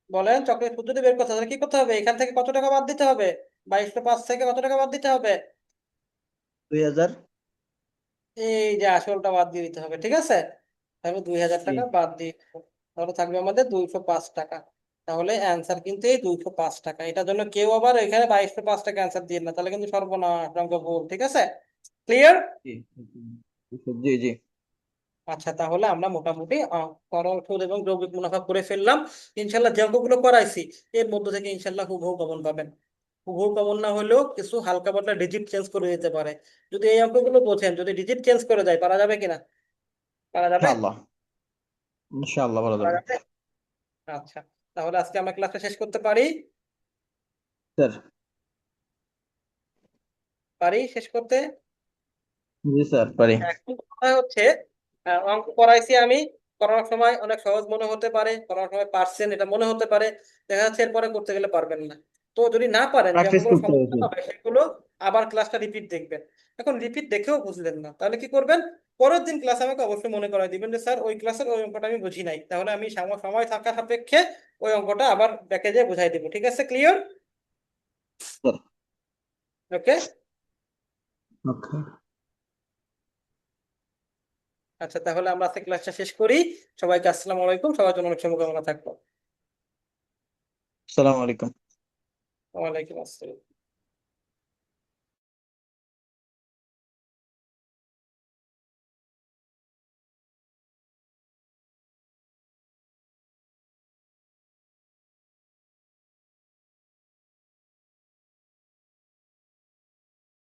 বলেন, চক্রবৃদ্ধি সুদ যদি বের করতে হয় তাহলে কি করতে হবে, এখান থেকে কত টাকা বাদ দিতে হবে, 2205 থেকে কত টাকা বাদ দিতে হবে, 2000 এই যে আসলটা বাদ দিয়ে দিতে হবে, ঠিক আছে। তাহলে 2000 জি টাকা বাদ দিয়ে দিতে হবে। তাহলে থাকবে আমাদের 205 টাকা। তাহলে অ্যান্সার কিন্তু এই 205 টাকা। এটার জন্য কেউ আবার এখানে 2205 টাকা অ্যান্সার দিয়ে না, তাহলে কিন্তু সর্বনাশ, অঙ্ক ভুল, ঠিক আছে। ক্লিয়ার। জি জি জি আচ্ছা, তাহলে আমরা মোটামুটি সরল সুদ এবং যৌগিক মুনাফা করে ফেললাম। ইনশাল্লাহ যে অঙ্কগুলো করাইছি এর মধ্যে থেকে ইনশাল্লাহ হুবহু কমন পাবেন। হুবহু কমন না হলেও কিছু হালকা পাতলা ডিজিট চেঞ্জ করে দিতে পারে। যদি এই অঙ্কগুলো বোঝেন, যদি ডিজিট চেঞ্জ করে যায়, পারা যাবে কিনা, পারা যাবে, ইনশাআল্লাহ ইনশাআল্লাহ ভালো পারা যাবে যাবে। আচ্ছা, তাহলে আজকে আমরা ক্লাসটা শেষ করতে পারি, স্যার পারি শেষ করতে। জি স্যার পারি এখন কথা হচ্ছে, অঙ্ক করাইছি আমি, করার সময় অনেক সহজ মনে হতে পারে, করার সময় পারছেন এটা মনে হতে পারে, দেখা যাচ্ছে এরপরে করতে গেলে পারবেন না। তো যদি না পারেন, যে প্র্যাকটিস অঙ্কগুলো করতে সমস্যা হবে হবে সেগুলো আবার ক্লাসটা রিপিট দেখবেন। এখন রিপিট দেখেও বুঝলেন না, তাহলে কি করবেন, পরের দিন ক্লাস আমাকে অবশ্যই মনে করাই দিবেন যে স্যার ওই ক্লাসের ওই অঙ্কটা আমি বুঝি নাই, তাহলে আমি সময় থাকা সাপেক্ষে ওই অঙ্কটা আবার ব্যাকে যেয়ে বুঝাই দেবো, ঠিক আছে, ক্লিয়ার। Sir okay. ওকে আচ্ছা, তাহলে আমরা আজকে ক্লাসটা শেষ করি। সবাইকে আসসালামু আলাইকুম, সবার জন্য অনেক শুভকামনা থাকলো। আসসালামু আলাইকুম ওয়ালাইকুম আসসালাম।